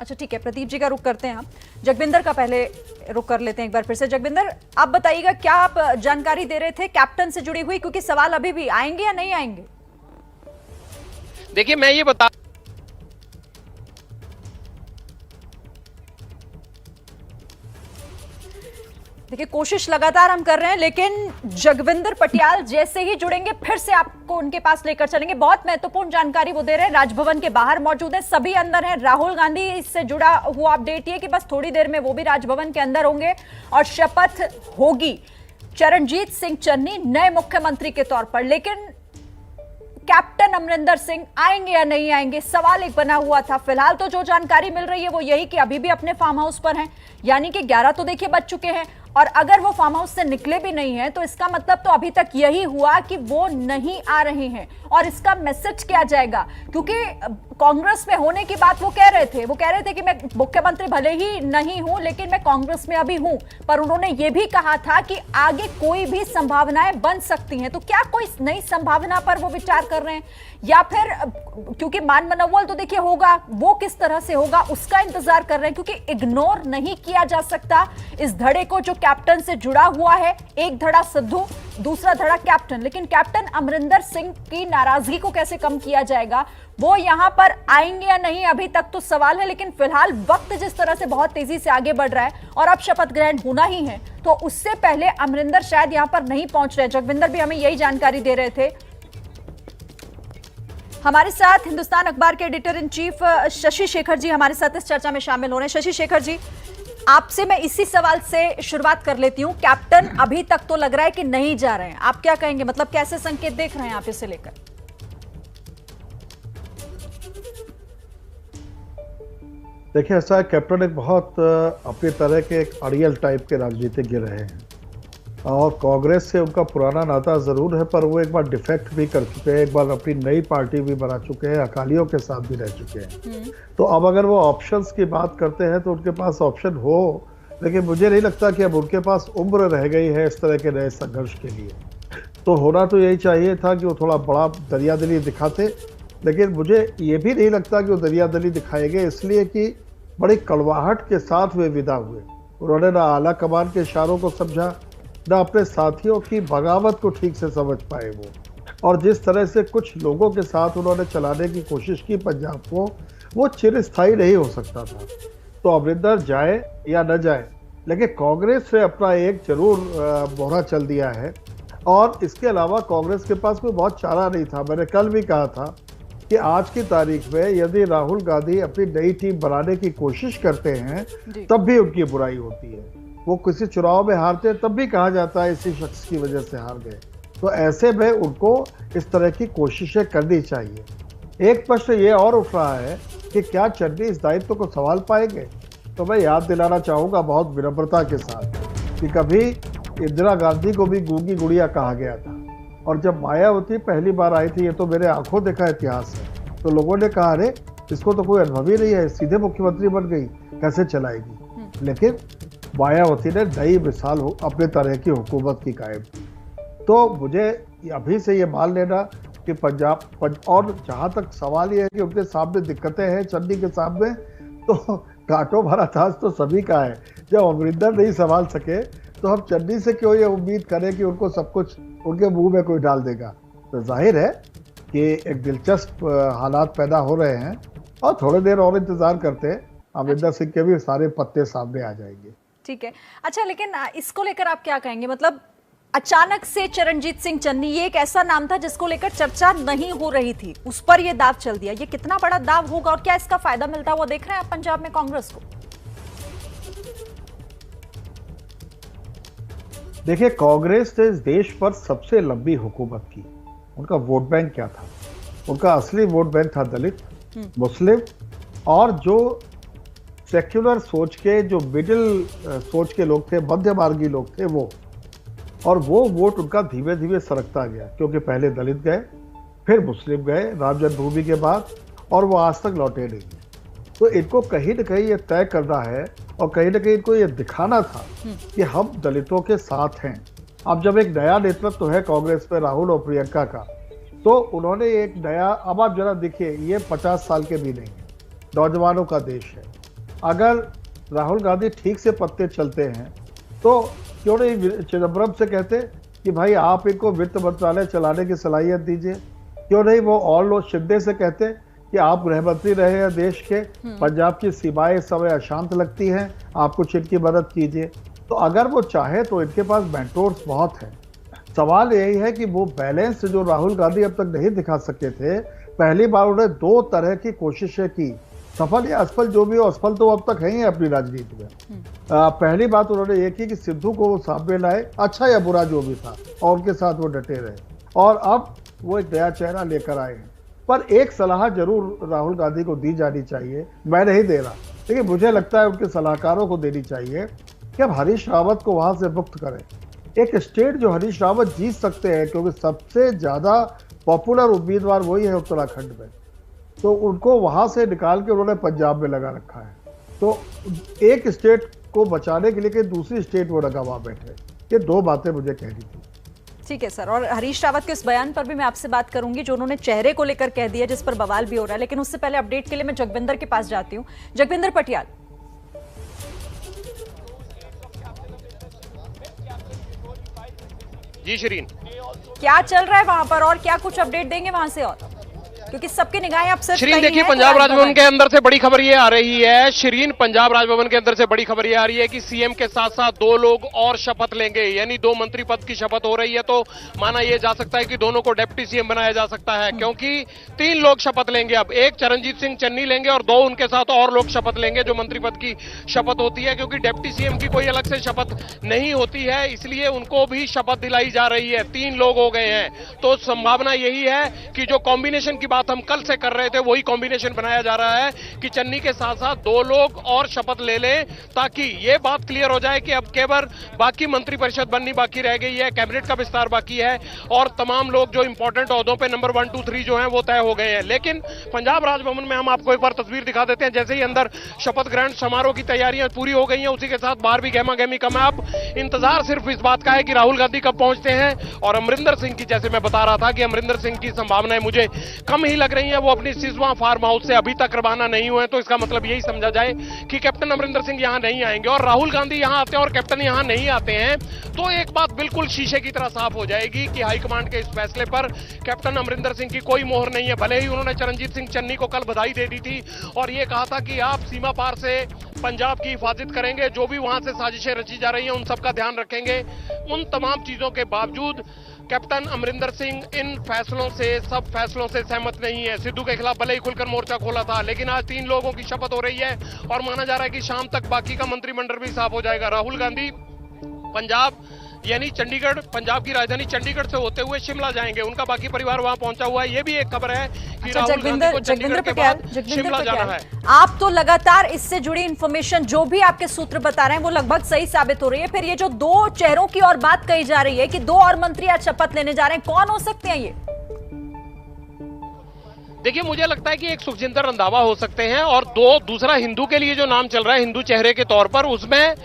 अच्छा ठीक है, प्रदीप जी का रुख करते हैं हम, जगविंदर का पहले रुख कर लेते हैं एक बार फिर से। जगविंदर, आप बताइएगा क्या आप जानकारी दे रहे थे कैप्टन से जुड़ी हुई, क्योंकि सवाल अभी भी आएंगे या नहीं आएंगे? देखिए मैं ये बता देखिए कोशिश लगातार हम कर रहे हैं, लेकिन जगविंदर पटियाल जैसे ही जुड़ेंगे फिर से आपको उनके पास लेकर चलेंगे। बहुत महत्वपूर्ण जानकारी वो दे रहे हैं, राजभवन के बाहर मौजूद है, सभी अंदर हैं। राहुल गांधी इससे जुड़ा हुआ अपडेट ये कि बस थोड़ी देर में वो भी राजभवन के अंदर होंगे और शपथ होगी चरणजीत सिंह चन्नी नए मुख्यमंत्री के तौर पर। लेकिन कैप्टन अमरिंदर सिंह आएंगे या नहीं आएंगे, सवाल एक बना हुआ था। फिलहाल तो जो जानकारी मिल रही है वो यही कि अभी भी अपने फार्म हाउस पर हैं, यानी कि 11 तो देखिए बज चुके हैं, और अगर वो फार्म हाउस से निकले भी नहीं हैं तो इसका मतलब तो अभी तक यही हुआ कि वो नहीं आ रहे हैं। और इसका मैसेज क्या जाएगा, क्योंकि कांग्रेस में होने की बात वो कह रहे थे कि मैं मुख्यमंत्री भले ही नहीं हूं लेकिन मैं कांग्रेस में अभी हूं, पर उन्होंने ये भी कहा था कि आगे कोई भी संभावनाएं बन सकती हैं। तो क्या कोई नई संभावना पर वो विचार कर रहे हैं, या फिर क्योंकि मान मनोवल तो देखिए होगा, वो किस तरह से होगा उसका इंतजार कर रहे हैं, क्योंकि इग्नोर नहीं किया जा सकता इस धड़े को जो कैप्टन से जुड़ा हुआ है। एक धड़ा सिद्धू, दूसरा धड़ा कैप्टन, लेकिन कैप्टन अमरिंदर सिंह की नाराजगी को कैसे कम किया जाएगा, वो यहां पर आएंगे या नहीं अभी तक तो सवाल है। लेकिन फिलहाल वक्त जिस तरह से बहुत तेजी से आगे बढ़ रहा है और अब शपथ ग्रहण होना ही है, तो उससे पहले अमरिंदर शायद यहां पर नहीं पहुंच रहे। जगविंदर भी हमें यही जानकारी दे रहे थे। हमारे साथ हिंदुस्तान अखबार के editor in chief Shashi Shekhar ji हमारे साथ इस चर्चा में शामिल हो रहे हैं। शशि शेखर जी, आपसे मैं इसी सवाल से शुरुआत कर लेती हूं। कैप्टन अभी तक तो लग रहा है कि नहीं जा रहे हैं, आप क्या कहेंगे, मतलब कैसे संकेत देख रहे हैं आप इसे लेकर? देखिए ऐसा है, कैप्टन एक बहुत अपनी तरह के एक अड़ियल टाइप के राजनीतिज्ञ रहे हैं और कांग्रेस से उनका पुराना नाता ज़रूर है, पर वो एक बार डिफेक्ट भी कर चुके हैं, एक बार अपनी नई पार्टी भी बना चुके हैं, अकालियों के साथ भी रह चुके हैं। तो अब अगर वो ऑप्शंस की बात करते हैं तो उनके पास ऑप्शन हो, लेकिन मुझे नहीं लगता कि अब उनके पास उम्र रह गई है इस तरह के नए संघर्ष के लिए। तो होना तो यही चाहिए था कि वो थोड़ा बड़ा दरियादिली दिखाते, लेकिन मुझे ये भी नहीं लगता कि वो दरियादिली दिखाएंगे, इसलिए कि बड़ी कड़वाहट के साथ वे विदा हुए। उन्होंने ना आला कमान के इशारों को समझा, ना अपने साथियों की बगावत को ठीक से समझ पाए वो, और जिस तरह से कुछ लोगों के साथ उन्होंने चलाने की कोशिश की पंजाब को, वो चिरस्थायी नहीं हो सकता था। तो अमरिंदर जाए या न जाए, लेकिन कांग्रेस ने अपना एक जरूर मोहरा चल दिया है, और इसके अलावा कांग्रेस के पास कोई बहुत चारा नहीं था। मैंने कल भी कहा था कि आज की तारीख में यदि राहुल गांधी अपनी नई टीम बनाने की कोशिश करते हैं तब भी उनकी बुराई होती है। वो किसी चुनाव में हारते हैं तब भी कहा जाता है इसी शख्स की वजह से हार गए। तो ऐसे में उनको इस तरह की कोशिशें करनी चाहिए। एक प्रश्न ये और उठ रहा है कि क्या चन्नी इस दायित्व को संभाल पाएंगे। तो मैं याद दिलाना चाहूँगा बहुत विनम्रता के साथ कि कभी इंदिरा गांधी को भी गूंगी गुड़िया कहा गया था, और जब मायावती पहली बार आई थी, ये तो मेरे आंखों देखा इतिहास है, तो लोगों ने कहा अरे इसको तो कोई अनुभव ही नहीं है, सीधे मुख्यमंत्री बन गई, कैसे चलाएगी। लेकिन मायावती ने नई मिसाल अपने तरह की हुकूमत की कायम की। तो मुझे अभी से ये मान लेना कि और जहाँ तक सवाल ये है कि उनके सामने दिक्कतें हैं चन्नी के सामने, तो कांटों भरा ताज तो सभी का है। जब अमरिंदर नहीं संभाल सके तो हम चन्नी से क्यों ये उम्मीद करें कि उनको सब कुछ उनके मुंह में कोई डाल देगा। तो जाहिर है कि एक दिलचस्प हालात पैदा हो रहे हैं और थोड़ी देर और इंतजार करते हैं, अमरिंदर सिंह के भी सारे पत्ते सामने आ जाएंगे। ठीक है, अच्छा, लेकिन इसको लेकर आप क्या कहेंगे? मतलब अचानक से चरणजीत सिंह चन्नी, ये एक ऐसा नाम था जिसको लेकर चर्चा नहीं हो रही थी, उस पर ये दाव चल दिया। ये कितना बड़ा दाव होगा और क्या इसका फायदा मिलता हुआ देख रहे हैं आप पंजाब में कांग्रेस को? देखिए, कांग्रेस ने इस देश पर सबसे लंबी हुकूमत की। उनका वोट बैंक क्या था? उनका असली वोट बैंक था दलित, मुस्लिम और जो सेक्युलर सोच के, जो मिडिल सोच के लोग थे, मध्य मार्गी लोग थे वो। और वो वोट उनका धीमे धीमे सरकता गया, क्योंकि पहले दलित गए, फिर मुस्लिम गए राम जन्मभूमि के बाद, और वो आज तक लौटे नहीं। तो इनको कहीं ना कहीं ये तय करना है और कहीं ना कहीं इनको ये दिखाना था कि हम दलितों के साथ हैं। अब जब एक नया नेतृत्व है कांग्रेस में राहुल और प्रियंका का, तो उन्होंने एक नया, अब आप जरा देखिए, ये 50 साल के भी नहीं है, नौजवानों का देश है। अगर राहुल गांधी ठीक से पत्ते चलते हैं तो क्यों नहीं चिदम्बरम से कहते कि भाई आप इनको वित्त मंत्रालय चलाने की सलाहियत दीजिए? क्यों नहीं वो और लोग शिंदे से कहते कि आप गृह मंत्री रहे हैं देश के, पंजाब की सीमाएं इस समय अशांत लगती हैं, आप कुछ इनकी मदद कीजिए। तो अगर वो चाहे तो इनके पास मेंटोर्स बहुत हैं। सवाल यही है कि वो बैलेंस जो राहुल गांधी अब तक नहीं दिखा सके थे, पहली बार उन्हें 2 तरह की कोशिशें की, सफल या असफल जो भी हो, असफल तो अब तक है ही अपनी राजनीति में। पहली बात उन्होंने ये की कि सिद्धू को वो सामने लाए, अच्छा या बुरा जो भी था, और उनके साथ वो डटे रहे, और अब वो एक नया चेहरा लेकर आए हैं। पर एक सलाह जरूर राहुल गांधी को दी जानी चाहिए, मैं नहीं दे रहा, लेकिन मुझे लगता है उनके सलाहकारों को देनी चाहिए कि अब हरीश रावत को वहां से मुक्त करें। एक स्टेट जो हरीश रावत जीत सकते हैं, क्योंकि सबसे ज्यादा पॉपुलर उम्मीदवार वही है उत्तराखंड में, तो उनको वहां से निकाल के उन्होंने पंजाब में लगा रखा है। तो एक स्टेट को बचाने के लिए कि दूसरी स्टेट वो लगा वहां बैठे, ये 2 बातें मुझे कहनी थी। ठीक है सर, और हरीश रावत के इस बयान पर भी मैं आपसे बात करूंगी जो उन्होंने चेहरे को लेकर कह दिया, जिस पर बवाल भी हो रहा है। लेकिन उससे पहले अपडेट के लिए मैं जगविंदर के पास जाती हूँ। जगविंदर पटियाल, जी शिरीन, क्या चल रहा है वहां पर और क्या कुछ अपडेट देंगे वहां से? और क्योंकि सबकी निगाहें अब सिर्फ शिरीन देखिए, पंजाब राजभवन के अंदर से बड़ी खबर ये आ रही है, शिरीन पंजाब राजभवन के अंदर से बड़ी खबर ये आ रही है कि सीएम के साथ साथ 2 लोग और शपथ लेंगे, यानी 2 मंत्री पद की शपथ हो रही है। तो माना यह जा सकता है कि दोनों को डिप्टी सीएम बनाया जा सकता है, क्योंकि 3 लोग शपथ लेंगे। अब एक चरणजीत सिंह चन्नी लेंगे और 2 उनके साथ और लोग शपथ लेंगे, जो मंत्री पद की शपथ होती है, क्योंकि डिप्टी सीएम की कोई अलग से शपथ नहीं होती है, इसलिए उनको भी शपथ दिलाई जा रही है। 3 लोग हो गए हैं, तो संभावना यही है कि जो कॉम्बिनेशन की बात हम कल से कर रहे थे वही कॉम्बिनेशन बनाया जा रहा है कि चन्नी के साथ साथ 2 लोग और शपथ ले लें, ताकि यह बात क्लियर हो जाए कि अब केवल बाकी मंत्रिपरिषद बननी बाकी रह गई है, कैबिनेट का विस्तार बाकी है और तमाम लोग जो इंपॉर्टेंट ओहदों पे नंबर 1, 2, 3 जो हैं वो तय हो गए हैं। लेकिन पंजाब राजभवन में हम आपको एक बार तस्वीर दिखा देते हैं। जैसे ही अंदर शपथ ग्रहण समारोह की तैयारियां पूरी हो गई हैं, उसी के साथ बाहर भी गहमा गहमी कम है। अब इंतजार सिर्फ इस बात का है कि राहुल गांधी कब पहुंचते हैं, और अमरिंदर सिंह की, जैसे मैं बता रहा था कि अमरिंदर सिंह की संभावनाएं मुझे कम ही लग रही है। वो अपनी सिसवा फार्म हाउस से अभी तक रवाना नहीं हुए, तो इसका मतलब यही समझा जाए कि कैप्टन अमरिंदर सिंह यहां नहीं आएंगे। और राहुल गांधी यहां आते हैं और कैप्टन यहां नहीं आते हैं, तो एक बात बिल्कुल शीशे की तरह साफ हो जाएगी कि हाईकमांड के इस फैसले पर कैप्टन अमरिंदर सिंह की कोई मोहर नहीं है। भले ही उन्होंने चरणजीत सिंह चन्नी को कल बधाई दे दी थी और यह कहा था कि आप सीमा पार से पंजाब की हिफाजत करेंगे, जो भी वहां से साजिशें रची जा रही हैं उन सबका ध्यान रखेंगे। उन तमाम चीजों के बावजूद कैप्टन अमरिंदर सिंह इन फैसलों से, सब फैसलों से सहमत नहीं है। सिद्धू के खिलाफ भले ही खुलकर मोर्चा खोला था, लेकिन आज 3 लोगों की शपथ हो रही है और माना जा रहा है कि शाम तक बाकी का मंत्रिमंडल भी साफ हो जाएगा। राहुल गांधी पंजाब यानी चंडीगढ़, पंजाब की राजधानी चंडीगढ़ से होते हुए शिमला जाएंगे। उनका बाकी परिवार वहां पहुंचा हुआ है। ये भी एक खबर है कि राहुल गांधी को चंडीगढ़ के बाद शिमला जाना है। आप तो लगातार इससे जुड़ी इंफॉर्मेशन जो भी आपके सूत्र बता रहे हैं वो लगभग सही साबित हो रही है। फिर ये जो 2 चेहरों की और बात कही जा रही है कि 2 और मंत्री आज शपथ लेने जा रहे हैं, कौन हो सकते हैं ये? देखिए, मुझे लगता है कि एक सुखजिंदर रंधावा हो सकते हैं और दूसरा हिंदू के लिए जो नाम चल रहा है हिंदू चेहरे के तौर पर, उसमें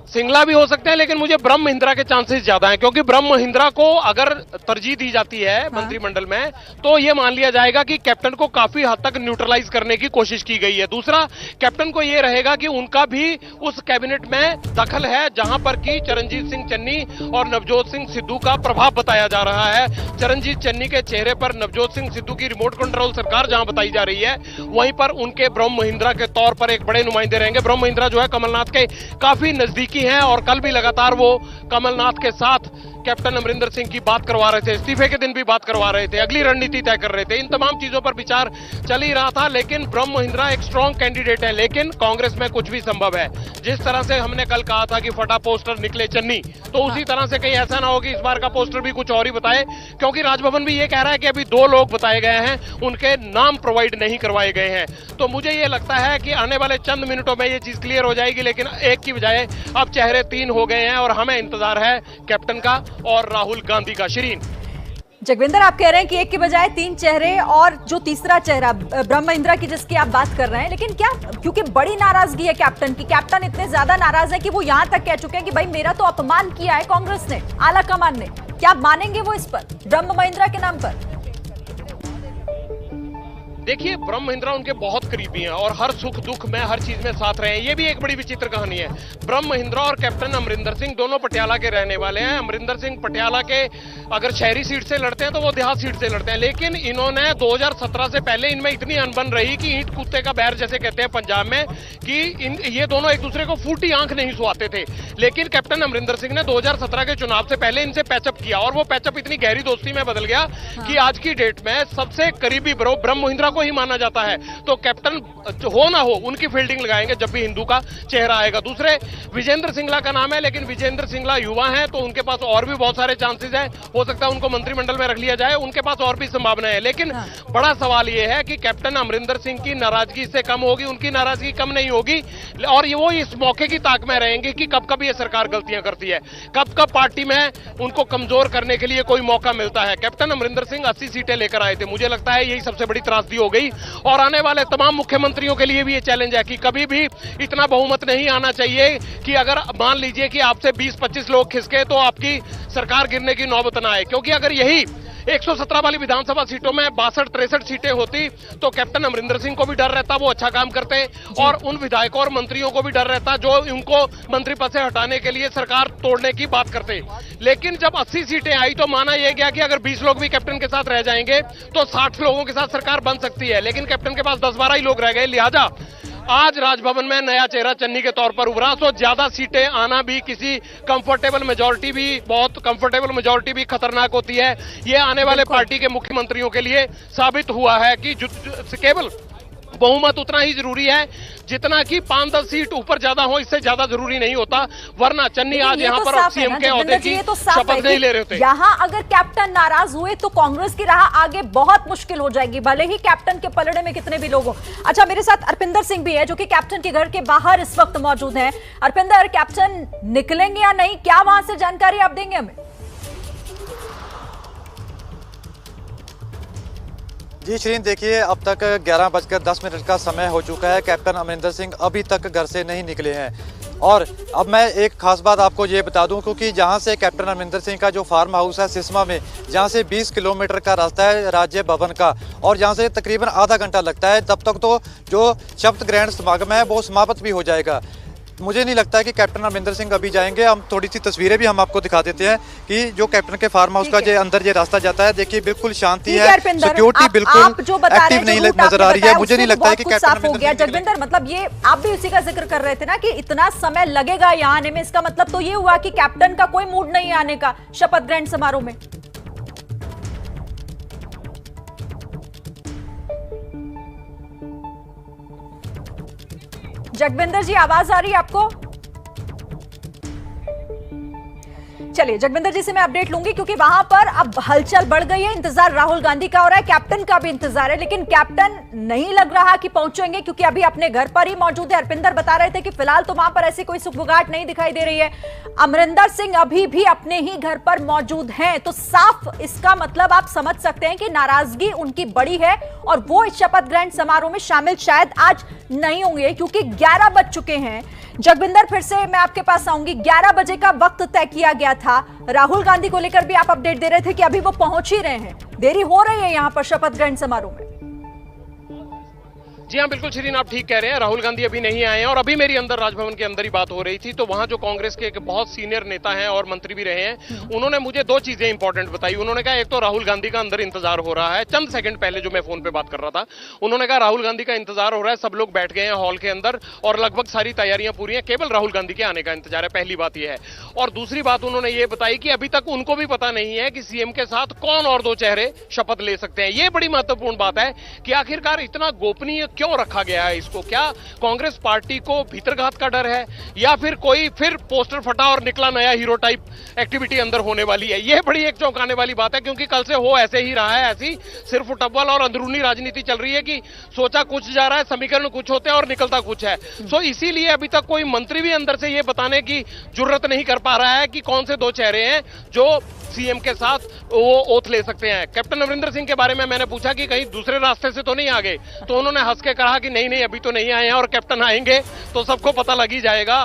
सिंगला भी हो सकते हैं, लेकिन मुझे ब्रह्म महिंद्रा के चांसेस ज्यादा हैं, क्योंकि ब्रह्म महिंद्रा को अगर तरजीह दी जाती है मंत्रिमंडल में तो ये मान लिया जाएगा कि कैप्टन को काफी हद तक न्यूट्रलाइज करने की कोशिश की गई है। दूसरा, कैप्टन को ये रहेगा कि उनका भी उस कैबिनेट में दखल है जहां पर कि चरणजीत सिंह चन्नी और नवजोत सिंह सिद्धू का प्रभाव बताया जा रहा है। चरणजीत चन्नी के चेहरे पर नवजोत सिंह सिद्धू की रिमोट कंट्रोल सरकार जहां बताई जा रही है, वहीं पर उनके ब्रह्म महिंद्रा के तौर पर एक बड़े नुमाइंदे रहेंगे। ब्रह्म महिंद्रा जो है कमलनाथ के काफी नजदीकी हैं और कल भी लगातार वो कमलनाथ के साथ कैप्टन अमरिंदर सिंह की बात करवा रहे थे, इस्तीफे के दिन भी बात करवा रहे थे, अगली रणनीति तय कर रहे थे। इन तमाम चीजों पर विचार चल ही रहा था, लेकिन ब्रह्म महिंद्रा एक स्ट्रांग कैंडिडेट है। लेकिन कांग्रेस में कुछ भी संभव है। जिस तरह से हमने कल कहा था कि फटा पोस्टर निकले चन्नी, तो उसी तरह से कहीं ऐसा ना हो कि इस बार का पोस्टर भी कुछ और ही बताए, क्योंकि राजभवन भी ये कह रहा है कि अभी 2 लोग बताए गए हैं, उनके नाम प्रोवाइड नहीं करवाए गए हैं। तो मुझे ये लगता है कि आने वाले चंद मिनटों में ये चीज क्लियर हो जाएगी, लेकिन एक की बजाय अब चेहरे 3 हो गए हैं और हमें इंतजार है कैप्टन का और राहुल गांधी का। शिरीन, जगविंदर, आप कह रहे हैं कि एक के बजाय 3 चेहरे और जो तीसरा चेहरा ब्रह्म महिंद्रा की जिसकी आप बात कर रहे हैं, लेकिन क्या क्योंकि बड़ी नाराजगी है कैप्टन की, कैप्टन इतने ज्यादा नाराज है कि वो यहां तक कह चुके हैं कि भाई मेरा तो अपमान किया है कांग्रेस ने, आला कमान ने, क्या मानेंगे वो इस पर ब्रह्म महिंद्रा के नाम पर? देखिए, ब्रह्म महिंद्रा उनके बहुत करीबी हैं और हर सुख दुख में हर चीज में साथ रहे हैं। ये भी एक बड़ी विचित्र कहानी है। ब्रह्म महिंद्रा और कैप्टन अमरिंदर सिंह दोनों पटियाला के रहने वाले हैं। अमरिंदर सिंह पटियाला के अगर शहरी सीट से लड़ते हैं तो वो देहात सीट से लड़ते हैं, लेकिन इन्होंने 2017 से पहले इनमें इतनी अनबन रही कि ईंट कुत्ते का बैर जैसे कहते हैं पंजाब में, कि ये दोनों एक दूसरे को फूटी आंख नहीं सुहाते थे। लेकिन कैप्टन अमरिंदर सिंह ने 2017 के चुनाव से पहले इनसे पैचअप किया और वो पैचअप इतनी गहरी दोस्ती में बदल गया कि आज की डेट में सबसे करीबी ब्रह्म महिंद्रा को ही माना जाता है। तो कैप्टन हो ना हो उनकी फील्डिंग लगाएंगे जब भी हिंदू का चेहरा आएगा। दूसरे, विजेंद्र सिंगला का नाम है, लेकिन विजेंद्र सिंगला युवा हैं तो उनके पास और भी बहुत सारे चांसेस हैं, हो सकता है उनको मंत्रिमंडल में रख लिया जाए, उनके पास और भी संभावनाएं है। लेकिन बड़ा सवाल यह है कि कैप्टन अमरिंदर सिंह की नाराजगी इससे कम होगी, उनकी नाराजगी कम नहीं होगी, और वो इस मौके की ताक में रहेंगे कि कब कब ये सरकार गलतियां करती है, कब कब पार्टी में उनको कमजोर करने के लिए कोई मौका मिलता है। कैप्टन अमरिंदर सिंह 80 सीटें लेकर आए थे, मुझे लगता है यही सबसे बड़ी त्रासदी हो गई और आने वाले तमाम मुख्यमंत्रियों के लिए भी ये चैलेंज है कि कभी भी इतना बहुमत नहीं आना चाहिए कि अगर मान लीजिए कि आपसे 20-25 लोग खिसके तो आपकी सरकार गिरने की नौबत ना आए, क्योंकि अगर यही 117 वाली विधानसभा सीटों में 62-63 सीटें होती तो कैप्टन अमरिंदर सिंह को भी डर रहता, वो अच्छा काम करते, और उन विधायकों और मंत्रियों को भी डर रहता जो उनको मंत्री पद से हटाने के लिए सरकार तोड़ने की बात करते। लेकिन जब 80 सीटें आई तो माना यह गया कि अगर 20 लोग भी कैप्टन के साथ रह जाएंगे तो 60 लोगों के साथ सरकार बन सकती है, लेकिन कैप्टन के पास 10-12 ही लोग रह गए। लिहाजा आज राजभवन में नया चेहरा चन्नी के तौर पर उभरा, तो ज्यादा सीटें आना भी किसी कंफर्टेबल मेजॉरिटी भी, बहुत कंफर्टेबल मेजॉरिटी भी खतरनाक होती है। ये आने वाले पार्टी के मुख्यमंत्रियों के लिए साबित हुआ है कि केवल बहुमत उतना ही जरूरी है जितना कि 5-10 सीट ऊपर ज्यादा हो, इससे ज्यादा जरूरी नहीं होता। वरना चन्नी आज यहाँ पर सीएम के ओहदे की शपथ नहीं ले रहे थे। यहाँ अगर कैप्टन नाराज हुए तो कांग्रेस की राह आगे बहुत मुश्किल हो जाएगी, भले ही कैप्टन के पलड़े में कितने भी लोग हो। अच्छा, मेरे साथ अरपिंदर सिंह भी है जो कि कैप्टन के घर के बाहर इस वक्त मौजूद है। अरपिंदर, कैप्टन निकलेंगे या नहीं, क्या वहां से जानकारी आप देंगे हमें? जी श्रीन, देखिए अब तक 11:10 का समय हो चुका है। कैप्टन अमरिंदर सिंह अभी तक घर से नहीं निकले हैं। और अब मैं एक खास बात आपको ये बता दूं, क्योंकि जहां से कैप्टन अमरिंदर सिंह का जो फार्म हाउस है सिसमा में, जहां से 20 किलोमीटर का रास्ता है राज्य भवन का, और जहां से तकरीबन आधा घंटा लगता है, तब तक तो जो शपथ ग्रहण समागम है वो समाप्त भी हो जाएगा। मुझे नहीं लगता है कि कैप्टन अमरिंदर सिंह अभी जाएंगे। हम थोड़ी सी तस्वीरें भी हम आपको दिखा देते हैं कि जो कैप्टन के फार्म हाउस का जो अंदर ये रास्ता जाता है, देखिए बिल्कुल शांति है, सिक्योरिटी बिल्कुल एक्टिव नहीं नजर आ रही है। मुझे नहीं लगता है कि कैप्टन अमरिंदर जगविंदर, मतलब ये आप भी उसी का जिक्र कर रहे थे ना कि इतना समय लगेगा यहाँ आने में, इसका मतलब तो ये हुआ कि कैप्टन का कोई मूड नहीं आने का शपथ ग्रहण समारोह में। जगविंदर जी, आवाज आ रही है आपको? चलिए जगविंदर जी से मैं अपडेट लूंगी क्योंकि वहां पर अब हलचल बढ़ गई है। इंतजार राहुल गांधी का हो रहा है, कैप्टन का भी इंतजार है, लेकिन कैप्टन नहीं लग रहा कि पहुंचेंगे क्योंकि अभी अपने घर पर ही मौजूद है। अर्पिंदर बता रहे थे कि फिलहाल तो वहां पर ऐसी कोई सुगबुगाहट नहीं दिखाई दे रही है। अमरिंदर सिंह अभी भी अपने ही घर पर मौजूद हैं, तो साफ इसका मतलब आप समझ सकते हैं कि नाराजगी उनकी बड़ी है और वो इस शपथ ग्रहण समारोह में शामिल शायद आज नहीं होंगे क्योंकि 11 बज चुके हैं। जगविंदर फिर से मैं आपके पास आऊंगी। 11 बजे का वक्त तय किया गया था। राहुल गांधी को लेकर भी आप अपडेट दे रहे थे कि अभी वो पहुंच ही रहे हैं, देरी हो रही है यहां पर शपथ ग्रहण समारोह में। जी हाँ, बिल्कुल शिरीन, आप ठीक कह रहे हैं। राहुल गांधी अभी नहीं आए हैं और अभी मेरी अंदर राजभवन के अंदर ही बात हो रही थी, तो वहां जो कांग्रेस के एक बहुत सीनियर नेता हैं और मंत्री भी रहे हैं, उन्होंने मुझे दो चीजें इंपॉर्टेंट बताई। उन्होंने कहा एक तो राहुल गांधी का अंदर इंतजार हो रहा है, चंद सेकंड पहले जो मैं फोन पे बात कर रहा था, उन्होंने कहा राहुल गांधी का इंतजार हो रहा है, सब लोग बैठ गए हैं हॉल के अंदर और लगभग सारी तैयारियां पूरी हैं, केवल राहुल गांधी के आने का इंतजार है। पहली बात यह है। और दूसरी बात उन्होंने ये बताई कि अभी तक उनको भी पता नहीं है कि सीएम के साथ कौन और दो चेहरे शपथ ले सकते हैं। यह बड़ी महत्वपूर्ण बात है कि आखिरकार इतना गोपनीय क्यों रखा गया है इसको। क्या कांग्रेस पार्टी को भीतरघात का डर है या फिर कोई फिर पोस्टर फटा और निकला नया हीरो टाइप एक्टिविटी अंदर होने वाली है? यह बड़ी एक चौंकाने वाली बात है क्योंकि कल से हो ऐसे ही रहा है, ऐसी सिर्फ टब्बल और अंदरूनी राजनीति चल रही है कि सोचा कुछ जा रहा है, समीकरण कुछ होते हैं और निकलता कुछ है। सो इसीलिए अभी तक कोई मंत्री भी अंदर से यह बताने की जुर्रत नहीं कर पा रहा है कि कौन से दो चेहरे हैं जो सीएम के साथ वो ओथ ले सकते हैं। कैप्टन अमरिंदर सिंह के बारे में मैंने पूछा कि कहीं दूसरे रास्ते से तो नहीं आ गए, तो उन्होंने हंस के कहा कि नहीं अभी तो नहीं आए हैं और कैप्टन आएंगे तो सबको पता लग ही जाएगा।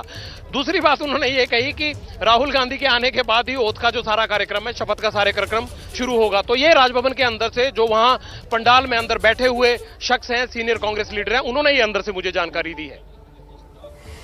दूसरी बात उन्होंने ये कही कि राहुल गांधी के आने के बाद ही ओथ का जो सारा कार्यक्रम है, शपथ का सारे कार्यक्रम शुरू होगा। तो ये राजभवन के अंदर से जो वहां पंडाल में अंदर बैठे हुए शख्स हैं, सीनियर कांग्रेस लीडर हैं, उन्होंने ये अंदर से मुझे जानकारी दी है।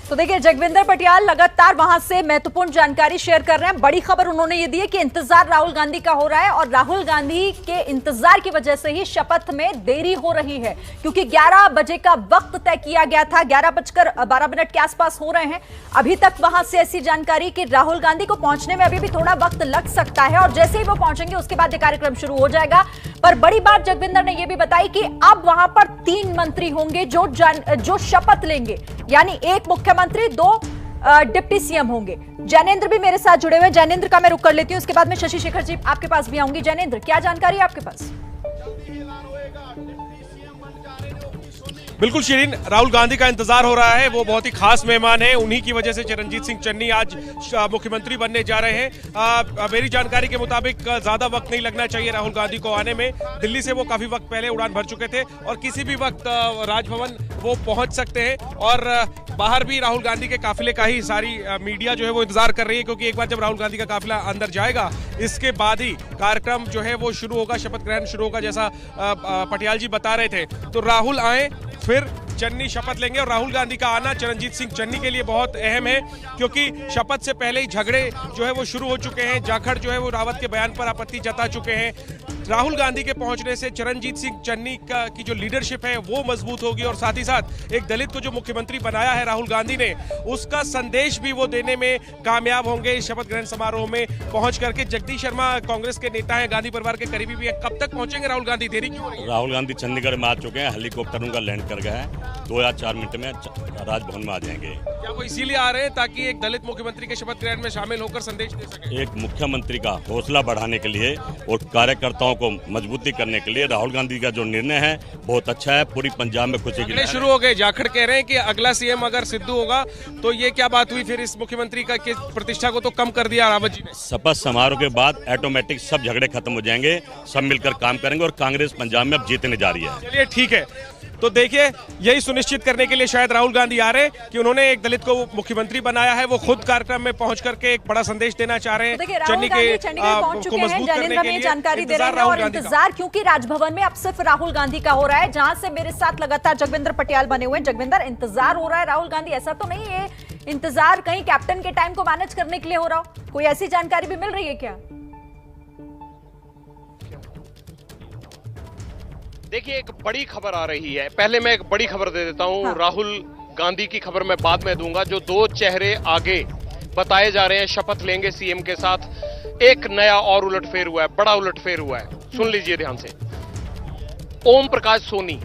तो देखिए जगविंदर पटियाल लगातार वहां से महत्वपूर्ण जानकारी शेयर कर रहे हैं। बड़ी खबर उन्होंने ये दी है कि इंतजार राहुल गांधी का हो रहा है और राहुल गांधी के इंतजार की वजह से ही शपथ में देरी हो रही है क्योंकि 11 बजे का वक्त तय किया गया था। 11:12 के आसपास हो रहे हैं। अभी तक वहां से ऐसी जानकारी कि राहुल गांधी को पहुंचने में अभी भी थोड़ा वक्त लग सकता है और जैसे ही वो पहुंचेंगे उसके बाद ये कार्यक्रम शुरू हो जाएगा। पर बड़ी बात जगविंदर ने यह भी बताई कि अब वहां पर 3 मंत्री होंगे जो शपथ लेंगे, यानी एक मुख्यमंत्री, 2 डिप्टी सीएम होंगे। जैनेंद्र भी मेरे साथ जुड़े हुए हैं। जैनेंद्र का मैं रुक कर लेती हूं, उसके बाद में शशि शेखर जी आपके पास भी आऊंगी। जैनेंद्र, क्या जानकारी है आपके पास? बिल्कुल शिरीन, राहुल गांधी का इंतजार हो रहा है। वो बहुत ही खास मेहमान है, उन्हीं की वजह से चरणजीत सिंह चन्नी आज मुख्यमंत्री बनने जा रहे हैं। मेरी जानकारी के मुताबिक ज्यादा वक्त नहीं लगना चाहिए राहुल गांधी को आने में। दिल्ली से वो काफी वक्त पहले उड़ान भर चुके थे और किसी भी वक्त राजभवन वो पहुंच सकते हैं। और बाहर भी राहुल गांधी के काफिले का ही सारी मीडिया जो है वो इंतजार कर रही है क्योंकि एक बार जब राहुल गांधी का काफिला अंदर जाएगा इसके बाद ही कार्यक्रम जो है वो शुरू होगा, शपथ ग्रहण शुरू होगा, जैसा पटियाल जी बता रहे थे। तो राहुल आए फिर चन्नी शपथ लेंगे और राहुल गांधी का आना चरणजीत सिंह चन्नी के लिए बहुत अहम है क्योंकि शपथ से पहले ही झगड़े जो है वो शुरू हो चुके हैं। जाखड़ जो है वो रावत के बयान पर आपत्ति जता चुके हैं। राहुल गांधी के पहुंचने से चरणजीत सिंह चन्नी की जो लीडरशिप है वो मजबूत होगी और साथ ही साथ एक दलित को जो मुख्यमंत्री बनाया है राहुल गांधी ने, उसका संदेश भी वो देने में कामयाब होंगे। इस शपथ ग्रहण समारोह में पहुंच करके जगदीश शर्मा कांग्रेस के नेता हैं, गांधी परिवार के करीबी भी हैं। कब तक पहुंचेंगे राहुल गांधी? देरी क्यों हो रही है? राहुल गांधी चंडीगढ़ में आ चुके हैं, हेलीकॉप्टर उनका लैंड कर गया है, 2 या 4 मिनट में राजभवन में आ जाएंगे। क्या वो इसीलिए आ रहे हैं ताकि एक दलित मुख्यमंत्री के शपथ ग्रहण में शामिल होकर संदेश दे सके? एक मुख्यमंत्री का हौसला बढ़ाने के लिए और कार्यकर्ताओं को मजबूती करने के लिए राहुल गांधी का जो निर्णय है बहुत अच्छा है। पूरी पंजाब में खुशी की लहर शुरू हो गए। जाखड़ कह रहे हैं कि अगला सीएम अगर सिद्धू होगा तो ये क्या बात हुई? फिर इस मुख्यमंत्री का प्रतिष्ठा को तो कम कर दिया रावत जी ने। शपथ समारोह के बाद ऑटोमेटिक सब झगड़े खत्म हो जाएंगे, सब मिलकर काम करेंगे और कांग्रेस पंजाब में अब जीतने जा रही है। चलिए ठीक है, तो देखिए यही सुनिश्चित करने के लिए शायद राहुल गांधी आ रहे हैं कि उन्होंने एक दलित को मुख्यमंत्री बनाया है। वो खुद कार्यक्रम में पहुंच करके एक बड़ा संदेश देना चाह रहे हैं। चन्नी को मजबूत करने के लिए जानकारी दे रहे हैं और इंतजार क्योंकि राजभवन में अब सिर्फ राहुल गांधी का हो रहा है, जहां से मेरे साथ लगातार जगविंदर पटियाल बने हुए हैं। जगविंदर, इंतजार हो रहा है राहुल गांधी, ऐसा तो नहीं है इंतजार कहीं कैप्टन के टाइम को मैनेज करने के लिए हो रहा हो? कोई ऐसी जानकारी भी मिल रही है क्या? देखिए, एक बड़ी खबर आ रही है। पहले मैं एक बड़ी खबर दे देता हूं। हाँ। राहुल गांधी की खबर मैं बाद में दूंगा। जो 2 चेहरे आगे बताए जा रहे हैं शपथ लेंगे सीएम के साथ, एक नया और उलटफेर हुआ है, बड़ा उलटफेर हुआ है। सुन लीजिए ध्यान से। ओम प्रकाश सोनी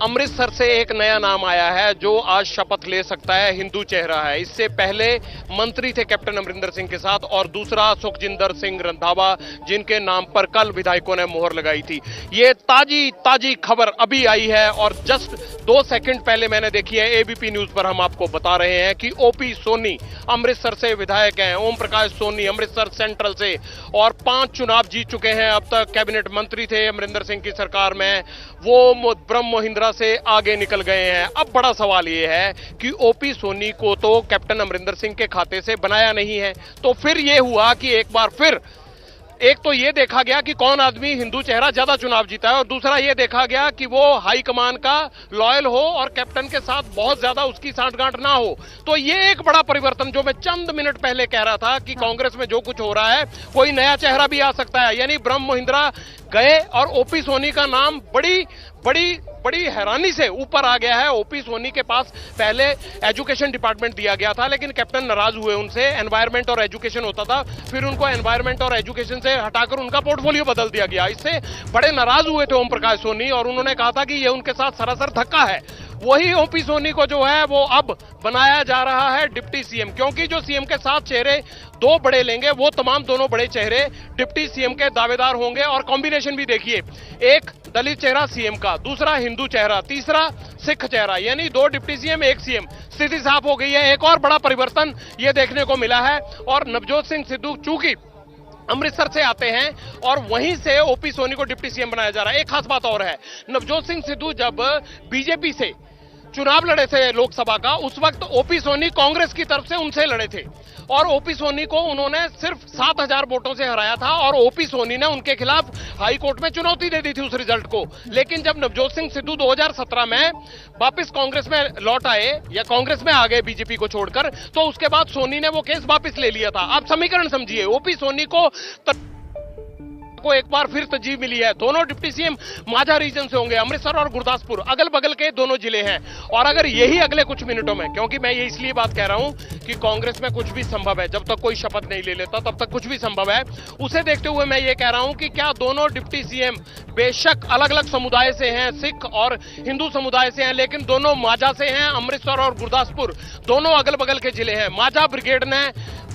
अमृतसर से एक नया नाम आया है जो आज शपथ ले सकता है, हिंदू चेहरा है। इससे पहले मंत्री थे कैप्टन अमरिंदर सिंह के साथ, और दूसरा सुखजिंदर सिंह रंधावा, जिनके नाम पर कल विधायकों ने मोहर लगाई थी। ये ताजी खबर अभी आई है और जस्ट 2 सेकंड पहले मैंने देखी है। एबीपी न्यूज पर हम आपको बता रहे हैं कि ओपी सोनी अमृतसर से विधायक हैं, ओम प्रकाश सोनी अमृतसर सेंट्रल से, और 5 चुनाव जीत चुके हैं अब तक। कैबिनेट मंत्री थे अमरिंदर सिंह की सरकार में, वो ब्रह्म महिंद्रा से आगे निकल गए हैं। अब बड़ा सवाल ये है कि ओपी सोनी को तो कैप्टन अमरिंदर सिंह के खाते से बनाया नहीं है, तो फिर ये हुआ कि एक बार फिर एक तो ये देखा गया कि कौन आदमी हिंदू चेहरा ज्यादा चुनाव जीता है, और दूसरा ये देखा गया कि वो हाईकमान का लॉयल हो और कैप्टन के साथ बहुत ज्यादा उसकी सांठगांठ ना हो। तो ये एक बड़ा परिवर्तन जो मैं चंद मिनट पहले कह रहा था कि कांग्रेस में जो कुछ हो रहा है, कोई नया चेहरा भी आ सकता है। यानी ब्रह्म महिंद्रा गए और ओपी सोनी का नाम बड़ी हैरानी से ऊपर आ गया है। ओपी सोनी के पास पहले एजुकेशन डिपार्टमेंट दिया गया था, लेकिन कैप्टन नाराज हुए उनसे। एनवायरमेंट और एजुकेशन होता था, फिर उनको एनवायरमेंट और एजुकेशन से हटाकर उनका पोर्टफोलियो बदल दिया गया। इससे बड़े नाराज हुए थे ओम प्रकाश सोनी, और उन्होंने कहा था कि यह उनके साथ सरासर धक्का है। वही ओपी सोनी को जो है वो अब बनाया जा रहा है डिप्टी सीएम, क्योंकि जो सीएम के साथ चेहरे 2 बड़े लेंगे, वो तमाम दोनों बड़े चेहरे डिप्टी सीएम के दावेदार होंगे। और कॉम्बिनेशन भी देखिए, एक दलित चेहरा सीएम का, दूसरा हिंदू चेहरा, तीसरा सिख चेहरा, यानी 2 डिप्टी सीएम 1 सीएम। स्थिति साफ हो गई है। एक और बड़ा परिवर्तन ये देखने को मिला है, और नवजोत सिंह सिद्धू चूंकि अमृतसर से आते हैं और वहीं से ओपी सोनी को डिप्टी सीएम बनाया जा रहा है। एक खास बात और है, नवजोत सिंह सिद्धू जब बीजेपी से चुनाव लड़े थे लोकसभा का, उस वक्त ओपी सोनी कांग्रेस की तरफ से उनसे लड़े थे, और ओपी सोनी को उन्होंने सिर्फ 7000 वोटों से हराया था, और ओपी सोनी ने उनके खिलाफ हाई कोर्ट में चुनौती दे दी थी उस रिजल्ट को। लेकिन जब नवजोत सिंह सिद्धू 2017 में वापस कांग्रेस में लौट आए, या कांग्रेस में आ गए बीजेपी को छोड़कर, तो उसके बाद सोनी ने वो केस वापस ले लिया था। आप समीकरण समझिए, ओपी सोनी को एक बार फिर तरजीह मिली है। दोनों डिप्टी सीएम माझा रीजन से होंगे, अमृतसर और गुरदासपुर अगल बगल के दोनों जिले हैं। और अगर यही अगले कुछ मिनटों में, क्योंकि मैं ये इसलिए बात कह रहा हूं कि कांग्रेस में कुछ भी संभव है, जब तक कोई शपथ नहीं ले लेता तब तक कुछ भी संभव है, उसे देखते हुए मैं ये कह रहा हूं कि क्या दोनों डिप्टी सीएम बेशक अलग अलग समुदाय से हैं, सिख और हिंदू समुदाय से हैं, लेकिन दोनों माझा से हैं। अमृतसर और गुरदासपुर दोनों अगल बगल के जिले हैं। माझा ब्रिगेड ने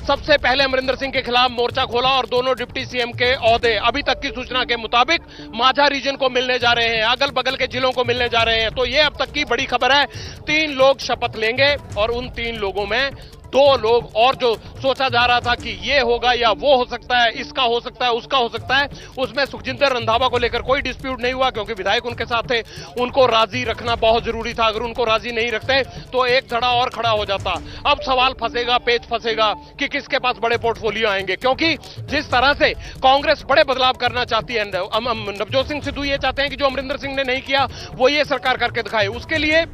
सबसे पहले अमरिंदर सिंह के खिलाफ मोर्चा खोला, और दोनों डिप्टी सीएम के ओहदे अभी तक की सूचना के मुताबिक माझा रीजन को मिलने जा रहे हैं, अगल बगल के जिलों को मिलने जा रहे हैं। तो ये अब तक की बड़ी खबर है। 3 लोग शपथ लेंगे, और उन 3 लोगों में 2 लोग और जो सोचा जा रहा था कि ये होगा या वो हो सकता है, इसका हो सकता है, उसका हो सकता है, उसमें सुखजिंदर रंधावा को लेकर कोई डिस्प्यूट नहीं हुआ, क्योंकि विधायक उनके साथ थे। उनको राजी रखना बहुत जरूरी था। अगर उनको राजी नहीं रखते तो एक धड़ा और खड़ा हो जाता। अब सवाल फंसेगा, पेच फंसेगा कि किसके पास बड़े पोर्टफोलियो आएंगे, क्योंकि जिस तरह से कांग्रेस बड़े बदलाव करना चाहती है, नवजोत सिंह सिद्धू ये चाहते हैं कि जो अमरिंदर सिंह ने नहीं किया वो ये सरकार करके दिखाए। उसके लिए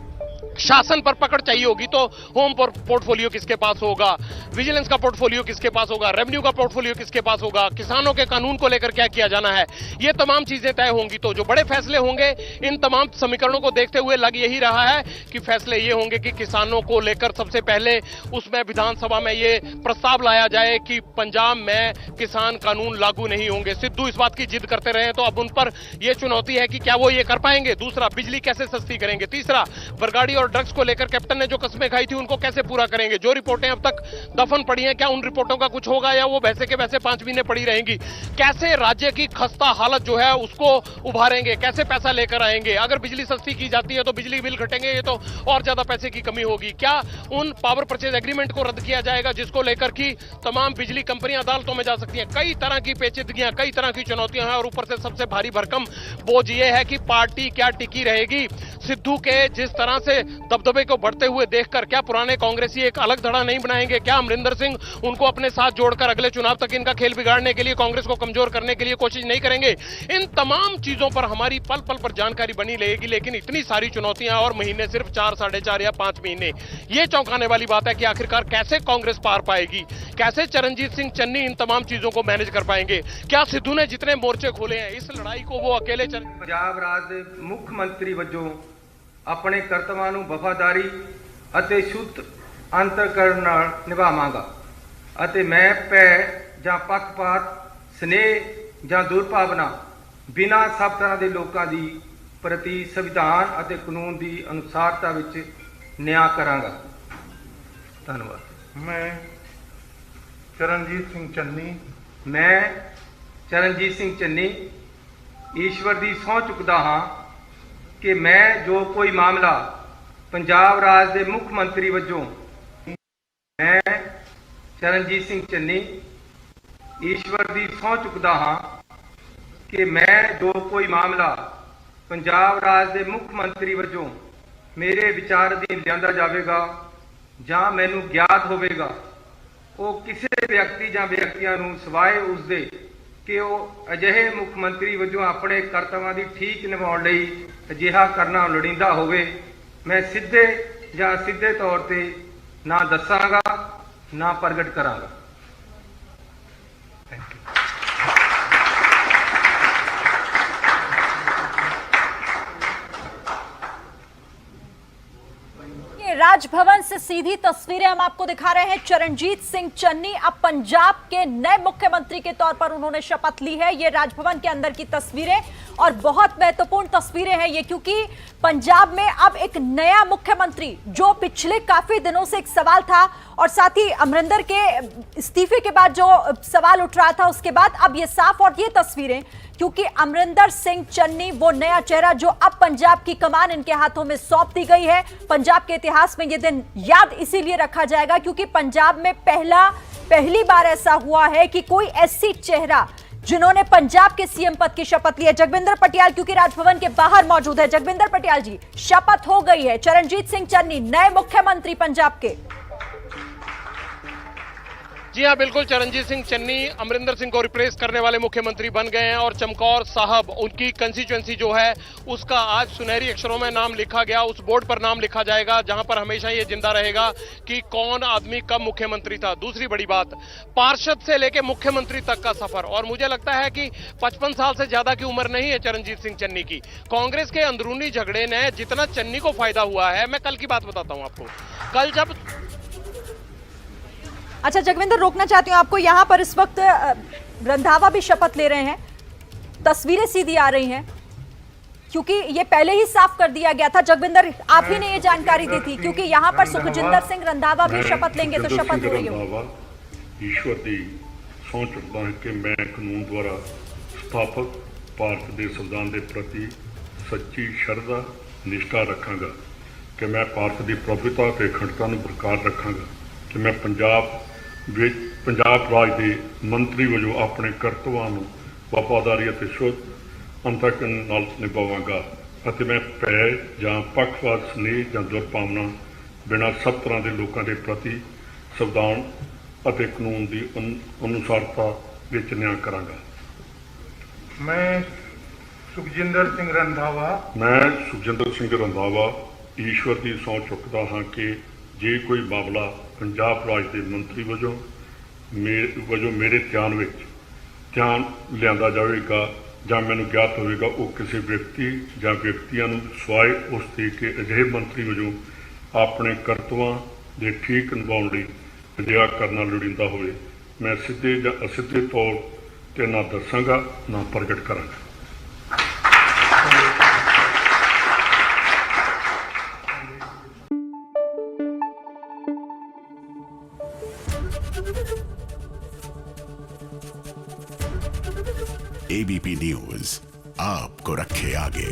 शासन पर पकड़ चाहिए होगी, तो होम पोर्टफोलियो किसके पास होगा, विजिलेंस का पोर्टफोलियो किसके पास होगा, रेवेन्यू का पोर्टफोलियो किसके पास होगा, किसानों के कानून को लेकर क्या किया जाना है, ये तमाम चीजें तय होंगी। तो जो बड़े फैसले होंगे, इन तमाम समीकरणों को देखते हुए लग यही रहा है कि फैसले ये होंगे कि किसानों को लेकर सबसे पहले उसमें विधानसभा में ये प्रस्ताव लाया जाए कि पंजाब में किसान कानून लागू नहीं होंगे। सिद्धू इस बात की जिद करते रहे, तो अब उन पर यह चुनौती है कि क्या वो ये कर पाएंगे। दूसरा, बिजली कैसे सस्ती करेंगे। तीसरा, बरगाड़ी और ड्रग्स को लेकर कैप्टन ने जो कस्में खाई थी उनको कैसे पूरा करेंगे। जो रिपोर्टें अब तक दफन पड़ी हैं, क्या उन रिपोर्टों का कुछ होगा या वो वैसे के वैसे 5 महीने पड़ी रहेंगी। कैसे राज्य की खस्ता हालत जो है उसको उभारेंगे, कैसे पैसा लेकर आएंगे। अगर बिजली सस्ती की जाती है तो बिजली बिल घटेंगे, ये तो और ज्यादा पैसे की कमी होगी। क्या उन पावर परचेज एग्रीमेंट को रद्द किया जाएगा जिसको लेकर की तमाम बिजली कंपनियां अदालतों में जा सकती हैं। कई तरह की पेचीदगियां, कई तरह की चुनौतियां हैं, और ऊपर से सबसे भारी भरकम बोझ ये है कि पार्टी क्या टिकी रहेगी। सिद्धू के जिस तरह से दबदबे को बढ़ते हुए देखकर क्या पुराने कांग्रेसी एक अलग धड़ा नहीं बनाएंगे। क्या अमरिंदर सिंह उनको अपने साथ जोड़कर अगले चुनाव तक इनका खेल बिगाड़ने के लिए, कांग्रेस को कमजोर करने के लिए कोशिश नहीं करेंगे। इन तमाम चीजों पर हमारी पल पल पर जानकारी बनी रहेगी। लेकिन इतनी सारी चुनौतियां और महीने सिर्फ 4, 4.5 या 5 महीने, ये चौंकाने वाली बात है कि आखिरकार कैसे कांग्रेस पार पाएगी, कैसे चरणजीत सिंह चन्नी इन तमाम चीजों को मैनेज कर पाएंगे। क्या सिद्धू ने जितने मोर्चे खोले हैं, इस लड़ाई को वो अकेले पंजाब राज दे मुख्य मंत्री वजों अपने कर्तव्यां नूं वफादारी ਅਤੇ ਸ਼ੁੱਧ ਅੰਤਕਰਨ ਨਾਲ ਨਿਭਾਵਾਂਗਾ, ਅਤੇ ਮੈਂ ਭੈ ਜਾਂ ਪੱਖਪਾਤ, ਸਨੇਹ ਜਾਂ ਦੁਰਭਾਵਨਾ ਬਿਨਾਂ ਸਭ ਤਰ੍ਹਾਂ ਦੇ ਲੋਕਾਂ ਦੀ ਪ੍ਰਤੀ ਸੰਵਿਧਾਨ ਅਤੇ ਕਾਨੂੰਨ ਦੀ ਅਨੁਸਾਰਤਾ ਵਿੱਚ ਨਿਆਂ ਕਰਾਂਗਾ। ਧੰਨਵਾਦ। मैं चरणजीत सिंह चन्नी मैं चरणजीत सिंह चन्नी ईश्वर ਦੀ ਸਹੁੰ ਚੁੱਕਦਾ ਹਾਂ ਕਿ ਮੈਂ ਜੋ ਕੋਈ ਮਾਮਲਾ ਪੰਜਾਬ ਰਾਜ ਦੇ ਮੁੱਖ ਮੰਤਰੀ ਵਜੋਂ ਮੈਂ ਚरणजीत सिंह चन्नी ईश्वर ਦੀ ਸਹੁੰ ਚੁੱਕਦਾ ਹਾਂ ਕਿ ਮੈਂ ਜੋ ਕੋਈ ਮਾਮਲਾ ਪੰਜਾਬ ਰਾਜ ਦੇ ਮੁੱਖ ਮੰਤਰੀ ਵਜੋਂ ਮੇਰੇ ਵਿਚਾਰ ਅਧੀਨ ਲਿਆਂਦਾ ਜਾਵੇਗਾ ਜਾਂ ਮੈਨੂੰ ਗਿਆਤ ਹੋਵੇਗਾ, ਉਹ ਕਿਸੇ ਵਿਅਕਤੀ ਜਾਂ ਵਿਅਕਤੀਆਂ ਨੂੰ ਸਿਵਾਏ ਉਸਦੇ ਕਿ ਉਹ ਅਜਿਹੇ ਮੁੱਖ ਮੰਤਰੀ ਵਜੋਂ ਆਪਣੇ ਕਰਤੱਵਾਂ ਦੀ ਠੀਕ ਨਿਭਾਉਣ ਲਈ ਅਜਿਹਾ ਕਰਨਾ ਲੋੜੀਂਦਾ ਹੋਵੇ, ਮੈਂ ਸਿੱਧੇ ਜਾਂ ਸਿੱਧੇ ਤੌਰ ਤੇ ਨਾ ਦੱਸਾਂਗਾ ਨਾ ਪ੍ਰਗਟ ਕਰਾਂਗਾ। राजभवन से सीधी तस्वीरें हम आपको दिखा रहे हैं। चरणजीत सिंह चन्नी अब पंजाब के नए मुख्यमंत्री के तौर पर उन्होंने शपथ ली है। ये राजभवन के अंदर की तस्वीरें और बहुत महत्वपूर्ण तस्वीरें हैं ये, क्योंकि पंजाब में अब एक नया मुख्यमंत्री, जो पिछले काफी दिनों से एक सवाल था और साथ ही अमरिंदर के इस्तीफे के बाद जो सवाल उठ रहा था उसके बाद अब ये साफ, और ये तस्वीरें क्योंकि अमरिंदर सिंह चन्नी वो नया चेहरा जो अब पंजाब की कमान इनके हाथों में सौंप दी गई है। पंजाब के इतिहास में ये दिन याद इसीलिए रखा जाएगा क्योंकि पंजाब में पहली बार ऐसा हुआ है कि कोई ऐसी चेहरा जिन्होंने पंजाब के सीएम पद की शपथ ली है। जगविंदर पटियाल क्योंकि राजभवन के बाहर मौजूद है। जगविंदर पटियाल जी, शपथ हो गई है, चरणजीत सिंह चन्नी नए मुख्यमंत्री पंजाब के। जी हाँ, बिल्कुल, चरणजीत सिंह चन्नी अमरिंदर सिंह को रिप्लेस करने वाले मुख्यमंत्री बन गए हैं और चमकौर साहब उनकी कंस्टिट्यूएंसी जो है उसका आज सुनहरी अक्षरों में नाम लिखा गया। उस बोर्ड पर नाम लिखा जाएगा जहां पर हमेशा ये जिंदा रहेगा कि कौन आदमी कब मुख्यमंत्री था। दूसरी बड़ी बात, पार्षद से लेकर मुख्यमंत्री तक का सफर, और मुझे लगता है कि 55 साल से ज्यादा की उम्र नहीं है चरणजीत सिंह चन्नी की। कांग्रेस के अंदरूनी झगड़े ने जितना चन्नी को फायदा हुआ है, मैं कल की बात बताता हूं आपको। कल जब अच्छा जगविंदर, रोकना चाहती हूं आपको, यहां पर इस वक्त रंधावा भी शपथ ले रहे हैं, तस्वीरें सीधी आ रही हैं क्योंकि ये पहले ही साफ कर दिया गया था। जगविंदर, आप ही ने ये जानकारी दी थी क्योंकि यहां पर सुखजिंदर सिंह रंधावा भी शपथ लेंगे, तो शपथ हो रही है। ईश्वर की सौं चुकदा है कि मैं कानून द्वारा स्थापित भारत के संविधान के प्रति सच्ची शरधा निष्ठा रखांगा कि मैं भारत की प्रभुता ते अखंडता नूं बरकरार रखांगा कि मैं पंजाब राज के मंत्री वजों अपने कर्तव्यां नूं वफादारी ਅਤੇ शुद्ध अंतकरण नाल निभावांगा ਅਤੇ मैं भय ਜਾਂ पक्षपात स्नेह ਜਾਂ दुर्भावना बिना सब तरह के लोगों के प्रति संविधान ਅਤੇ कानून की अनुसारता विच न्याय करांगा। मैं सुखजिंदर सिंह रंधावा ईश्वर की सौं चुकदा हाँ कि जे कोई मामला पंजाब राज के मंत्री वजों मेरे ध्यान लिया जाएगा ਜਾਂ ਮੈਨੂੰ ਗਿਆਤ ਹੋਵੇਗਾ, ਉਹ ਕਿਸੇ ਵਿਅਕਤੀ ਜਾਂ ਵਿਅਕਤੀਆਂ ਨੂੰ ਸਵਾਏ ਉਸ ਦੇ ਕਿ ਅਜਿਹੇ ਮੰਤਰੀ ਵਜੋਂ ਆਪਣੇ ਕਰਤੱਵਾਂ ਦੇ ਠੀਕ ਨਿਭਾਉਣ ਲਈ ਅਜਿਹਾ ਕਰਨਾ ਲੋੜੀਂਦਾ ਹੋਵੇ, ਮੈਂ ਸਿੱਧੇ ਜਾਂ ਅਸਿੱਧੇ ਤੌਰ ਤੇ ਨਾ ਦੱਸਾਂਗਾ ਨਾ ਪ੍ਰਗਟ ਕਰਾਂਗਾ। ABP न्यूज आपको रखे आगे।